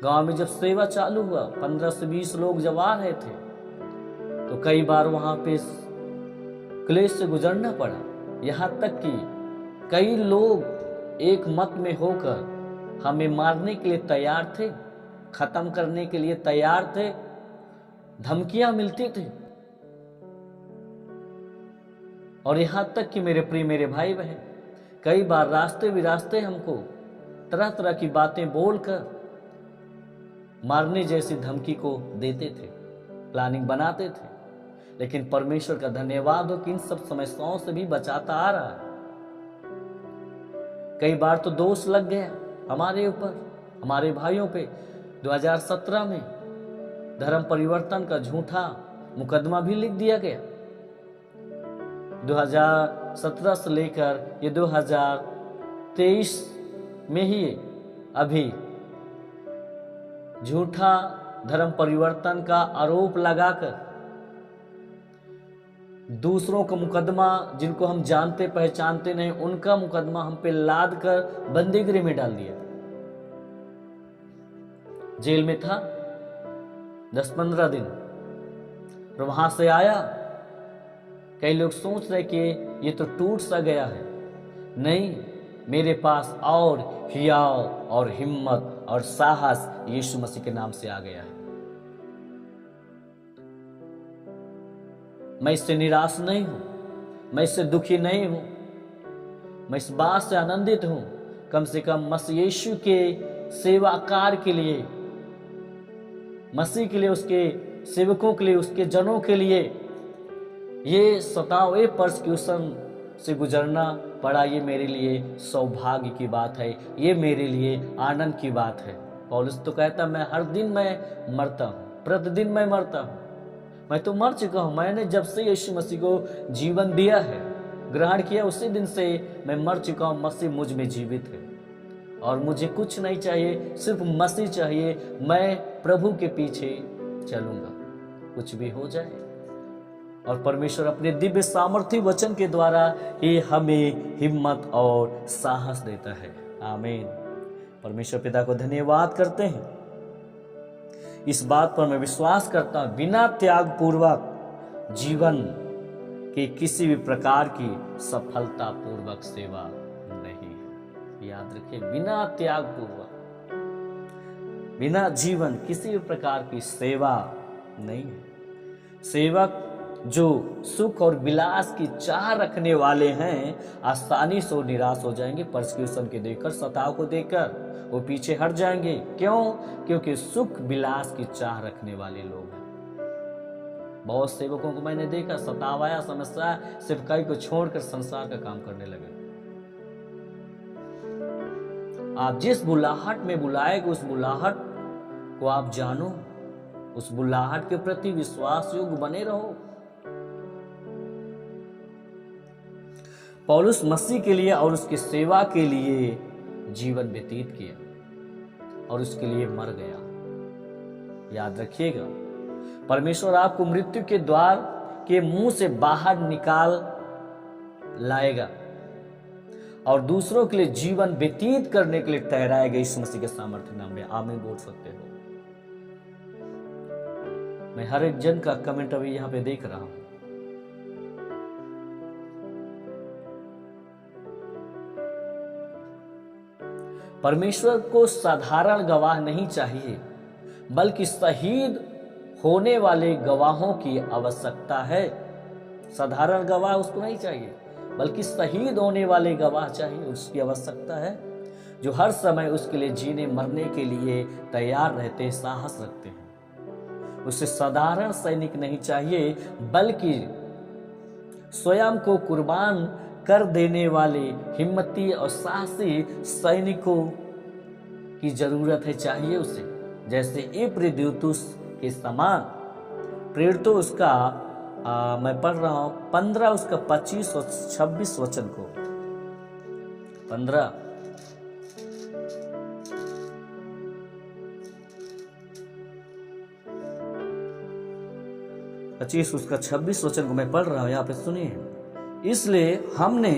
गांव में जब सेवा चालू हुआ, 15 से 20 लोग जब आ रहे थे, तो कई बार वहां पे क्लेश से गुजरना पड़ा। यहां तक कि कई लोग एक मत में होकर हमें मारने के लिए तैयार थे, खत्म करने के लिए तैयार थे, धमकियां मिलती थी। और यहां तक कि मेरे प्रिय मेरे भाई बहन, कई बार रास्ते विरास्ते हमको तरह तरह की बातें बोलकर मारने जैसी धमकी को देते थे, प्लानिंग बनाते थे। लेकिन परमेश्वर का धन्यवाद हो कि इन सब समस्याओं से भी बचाता आ रहा है। कई बार तो दोष लग गया हमारे ऊपर, हमारे भाइयों पे। 2017 में धर्म परिवर्तन का झूठा मुकदमा भी लिख दिया गया। 2017 से लेकर ये 2023 में ही अभी झूठा धर्म परिवर्तन का आरोप लगाकर दूसरों का मुकदमा, जिनको हम जानते पहचानते नहीं, उनका मुकदमा हम पे लाद कर बंदीगृह में डाल दिया। जेल में था 10-15 दिन, और वहां से आया। कई लोग सोच रहे कि ये तो टूट सा गया है। नहीं, मेरे पास और हियाव और हिम्मत और साहस यीशु मसीह के नाम से आ गया है। मैं इससे निराश नहीं हूं, मैं इससे दुखी नहीं हूं। मैं इस बात से आनंदित हूं, कम से कम मसीह यीशु के सेवा कार्य के लिए, मसीह के लिए, उसके सेवकों के लिए, उसके जनों के लिए ये सताव, ये परसिक्यूशन से गुजरना पड़ा। ये मेरे लिए सौभाग्य की बात है, ये मेरे लिए आनंद की बात है। पौलुस तो कहता, मैं हर दिन मैं मरता हूं, प्रतिदिन मैं मरता हूं। मैं तो मर चुका हूं। मैंने जब से यीशु मसीह को जीवन दिया है, ग्रहण किया, उसी दिन से मैं मर चुका हूं। मसीह मुझ में जीवित है और मुझे कुछ नहीं चाहिए, सिर्फ मसीह चाहिए। मैं प्रभु के पीछे चलूंगा, कुछ भी हो जाए। और परमेश्वर अपने दिव्य सामर्थ्य वचन के द्वारा ही हमें हिम्मत और साहस देता है। आमीन। परमेश्वर पिता को धन्यवाद करते हैं। इस बात पर मैं विश्वास करता हूं, बिना त्याग पूर्वक जीवन के किसी भी प्रकार की सफलता पूर्वक सेवा नहीं है। याद रखिए, बिना त्याग पूर्वक, बिना जीवन किसी भी प्रकार की सेवा नहीं है। सेवक जो सुख और विलास की चाह रखने वाले हैं, आसानी से निराश हो जाएंगे। परसिक्यूशन के देखकर, सताव को देखकर वो पीछे हट जाएंगे। क्यों? क्योंकि सुख विलास की चाह रखने वाले लोग हैं। बहुत सेवकों को मैंने देखा, सताव आया, समस्या, सेवकाई को छोड़कर संसार का काम करने लगे। आप जिस बुलाहट में बुलाए गए, उस बुलाहट को आप जानो, उस बुलाहट के प्रति विश्वास योग्य बने रहो। पौलुस मसीह के लिए और उसकी सेवा के लिए जीवन व्यतीत किया और उसके लिए मर गया। याद रखिएगा, परमेश्वर आपको मृत्यु के द्वार के मुंह से बाहर निकाल लाएगा और दूसरों के लिए जीवन व्यतीत करने के लिए ठहराएगा यीशु मसीह के सामर्थ्य नाम में। आमीन बोल सकते हो। मैं हर एक जन का कमेंट अभी यहां पे देख रहा हूं। परमेश्वर को साधारण गवाह नहीं चाहिए, बल्कि शहीद होने वाले गवाहों की आवश्यकता है। साधारण गवाह उसको नहीं चाहिए, बल्कि शहीद होने वाले गवाह चाहिए, उसकी आवश्यकता है, जो हर समय उसके लिए जीने मरने के लिए तैयार रहते हैं, साहस रखते हैं। उसे साधारण सैनिक नहीं चाहिए, बल्कि स्वयं को कुर्बान कर देने वाले हिम्मती और साहसी सैनिकों की जरूरत है, चाहिए उसे। जैसे इप्रिद्यूतुस के समान। प्रेरितों उसका मैं पढ़ रहा हूं 15 उसका 25 और 26 वचन को। 15 25 उसका 26 वचन को मैं पढ़ रहा हूं, यहां पे सुनिए। इसलिए हमने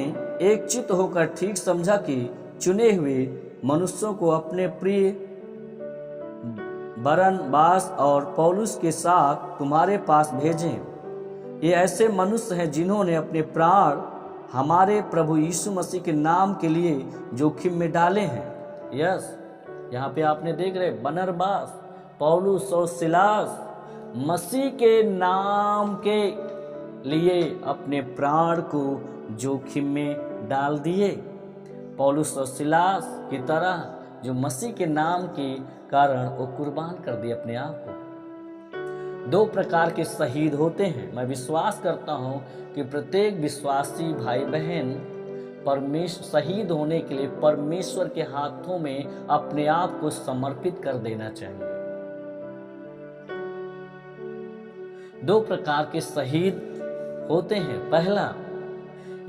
एक चित्त होकर ठीक समझा कि चुने हुए मनुष्यों को अपने प्रिय बरनबास और पौलुस के साथ तुम्हारे पास भेजें। ये ऐसे मनुष्य हैं जिन्होंने अपने प्राण हमारे प्रभु यीशु मसीह के नाम के लिए जोखिम में डाले हैं। यस, यहाँ पे आपने देख रहे बरनबास, पौलुस और सिलास मसीह के नाम के लिए अपने प्राण को जोखिम में डाल दिए। पौलुस और सिलास की तरह जो मसीह के नाम के कारण वो कुर्बान कर दिए अपने आप को। 2 प्रकार के शहीद होते हैं। मैं विश्वास करता हूं कि प्रत्येक विश्वासी भाई बहन परमेश्वर शहीद होने के लिए परमेश्वर के हाथों में अपने आप को समर्पित कर देना चाहिए। 2 प्रकार के शहीद होते हैं। पहला,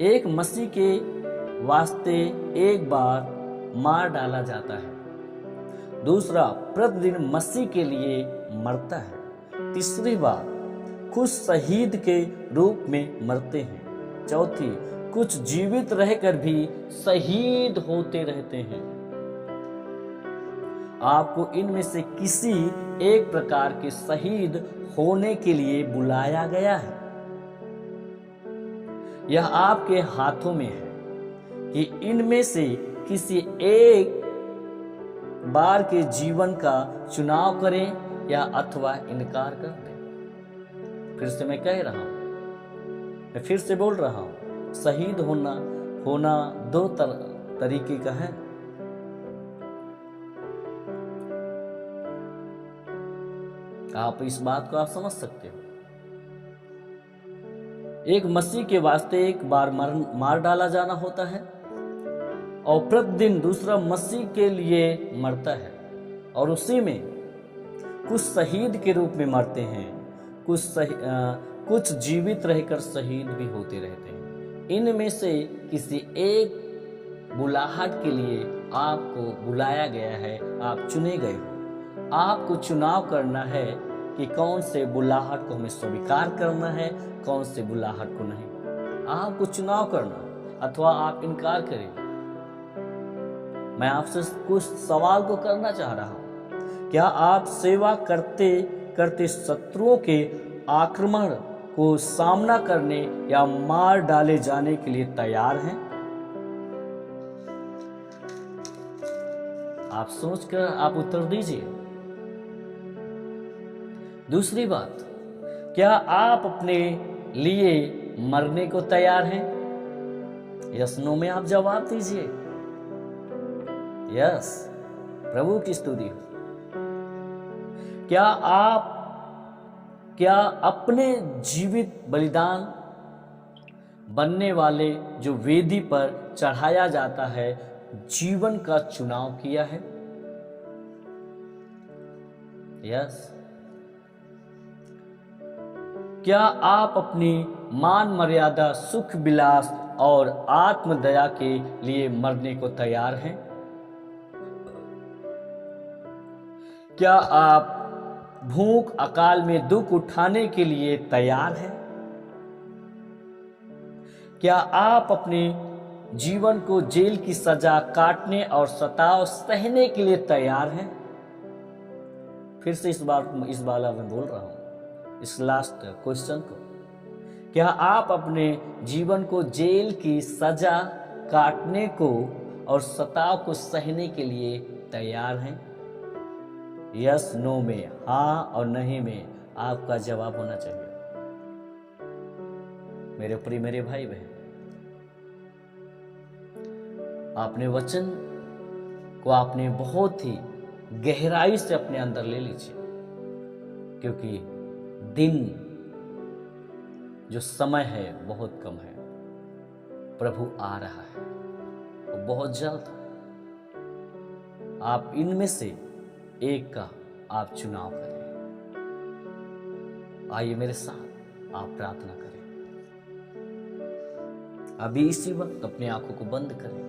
एक मसीह के वास्ते एक बार मार डाला जाता है। दूसरा, प्रतिदिन मसीह के लिए मरता है। तीसरी बात, कुछ शहीद के रूप में मरते हैं। चौथी, कुछ जीवित रहकर भी शहीद होते रहते हैं। आपको इनमें से किसी एक प्रकार के शहीद होने के लिए बुलाया गया है। यह आपके हाथों में है कि इनमें से किसी एक बार के जीवन का चुनाव करें या अथवा इनकार कर दें। फिर से मैं कह रहा हूं, मैं फिर से बोल रहा हूं, शहीद होना 2 तरीके का है। आप इस बात को आप समझ सकते हो। एक मसीह के वास्ते एक बार मार डाला जाना होता है और प्रतिदिन दूसरा मसीह के लिए मरता है, और उसी में कुछ शहीद के रूप में मरते हैं, कुछ जीवित रहकर शहीद भी होते रहते हैं। इनमें से किसी एक बुलाहट के लिए आपको बुलाया गया है, आप चुने गए हो। आपको चुनाव करना है कि कौन से बुलाहट को हमें स्वीकार करना है, कौन से बुलाहट को नहीं। आपको चुनाव करना, अथवा आप इनकार करें। मैं आपसे कुछ सवाल को करना चाह रहा हूं। क्या आप सेवा करते करते शत्रुओं के आक्रमण को सामना करने या मार डाले जाने के लिए तैयार हैं? आप सोचकर आप उत्तर दीजिए। दूसरी बात, क्या आप अपने लिए मरने को तैयार हैं? यस नो में आप जवाब दीजिए। यस, प्रभु की स्तुति हो। क्या अपने जीवित बलिदान बनने वाले जो वेदी पर चढ़ाया जाता है जीवन का चुनाव किया है? यस। क्या आप अपनी मान मर्यादा, सुख विलास और आत्मदया के लिए मरने को तैयार हैं? क्या आप भूख अकाल में दुख उठाने के लिए तैयार हैं? क्या आप अपने जीवन को जेल की सजा काटने और सताव सहने के लिए तैयार हैं? फिर से इस बार मैं बोल रहा हूं इस लास्ट क्वेश्चन को। क्या आप अपने जीवन को जेल की सजा काटने को और सताव को सहने के लिए तैयार हैं? यस नो में, हाँ और नहीं में आपका जवाब होना चाहिए। मेरे प्रिय मेरे भाई बहन, आपने वचन को आपने बहुत ही गहराई से अपने अंदर ले लीजिए, क्योंकि दिन जो समय है बहुत कम है। प्रभु आ रहा है, वो बहुत जल्द। आप इनमें से एक का आप चुनाव करें। आइए मेरे साथ आप प्रार्थना करें। अभी इसी वक्त अपनी आंखों को बंद करें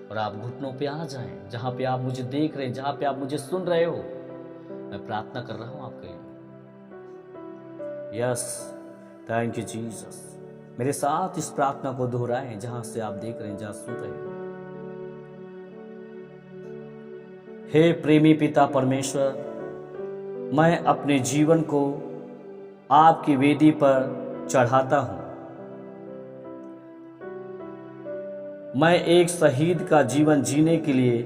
और आप घुटनों पे आ जाएं। जहां पे आप मुझे देख रहे हैं, जहां पे आप मुझे सुन रहे हो, मैं प्रार्थना कर रहा हूं आपके लिए। Yes, thank you Jesus. मेरे साथ इस प्रार्थना को दोहराएं जहां से आप देख रहे हैं, जहां सुन रहे हो। हे प्रेमी पिता परमेश्वर, मैं अपने जीवन को आपकी वेदी पर चढ़ाता हूं। मैं एक शहीद का जीवन जीने के लिए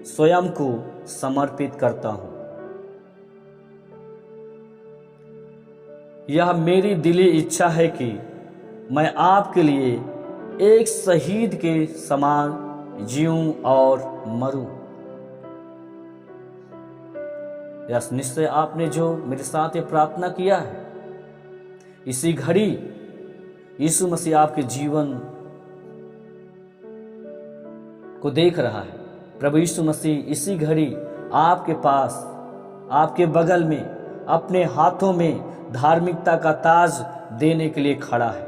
स्वयं को समर्पित करता हूं। यह मेरी दिली इच्छा है कि मैं आपके लिए एक शहीद के समान जीऊं और मरूं। यस, निश्चय आपने जो मेरे साथ ये प्रार्थना किया है, इसी घड़ी यीशु मसीह आपके जीवन को देख रहा है। प्रभु यीशु मसीह इसी घड़ी आपके पास, आपके बगल में, अपने हाथों में धार्मिकता का ताज देने के लिए खड़ा है।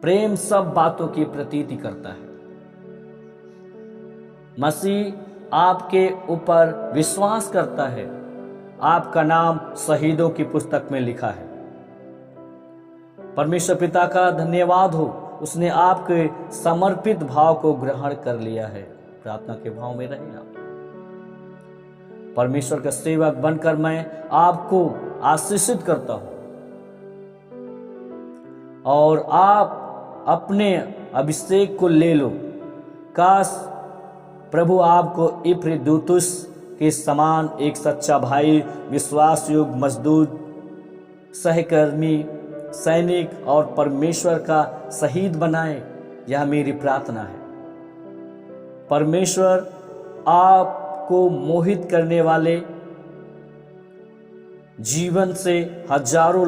प्रेम सब बातों की प्रतीति करता है। मसीह आपके ऊपर विश्वास करता है। आपका नाम शहीदों की पुस्तक में लिखा है। परमेश्वर पिता का धन्यवाद हो, उसने आपके समर्पित भाव को ग्रहण कर लिया है। प्रार्थना के भाव में रहे आप। परमेश्वर का सेवक बनकर मैं आपको आशीषित करता हूं और आप अपने अभिषेक को ले लो। काश प्रभु आपको इफ्रिदुतुस के समान एक सच्चा भाई, विश्वास योग्य मजदूर, सहकर्मी, सैनिक और परमेश्वर का शहीद बनाए। यह मेरी प्रार्थना है। परमेश्वर आपको मोहित करने वाले जीवन से हजारों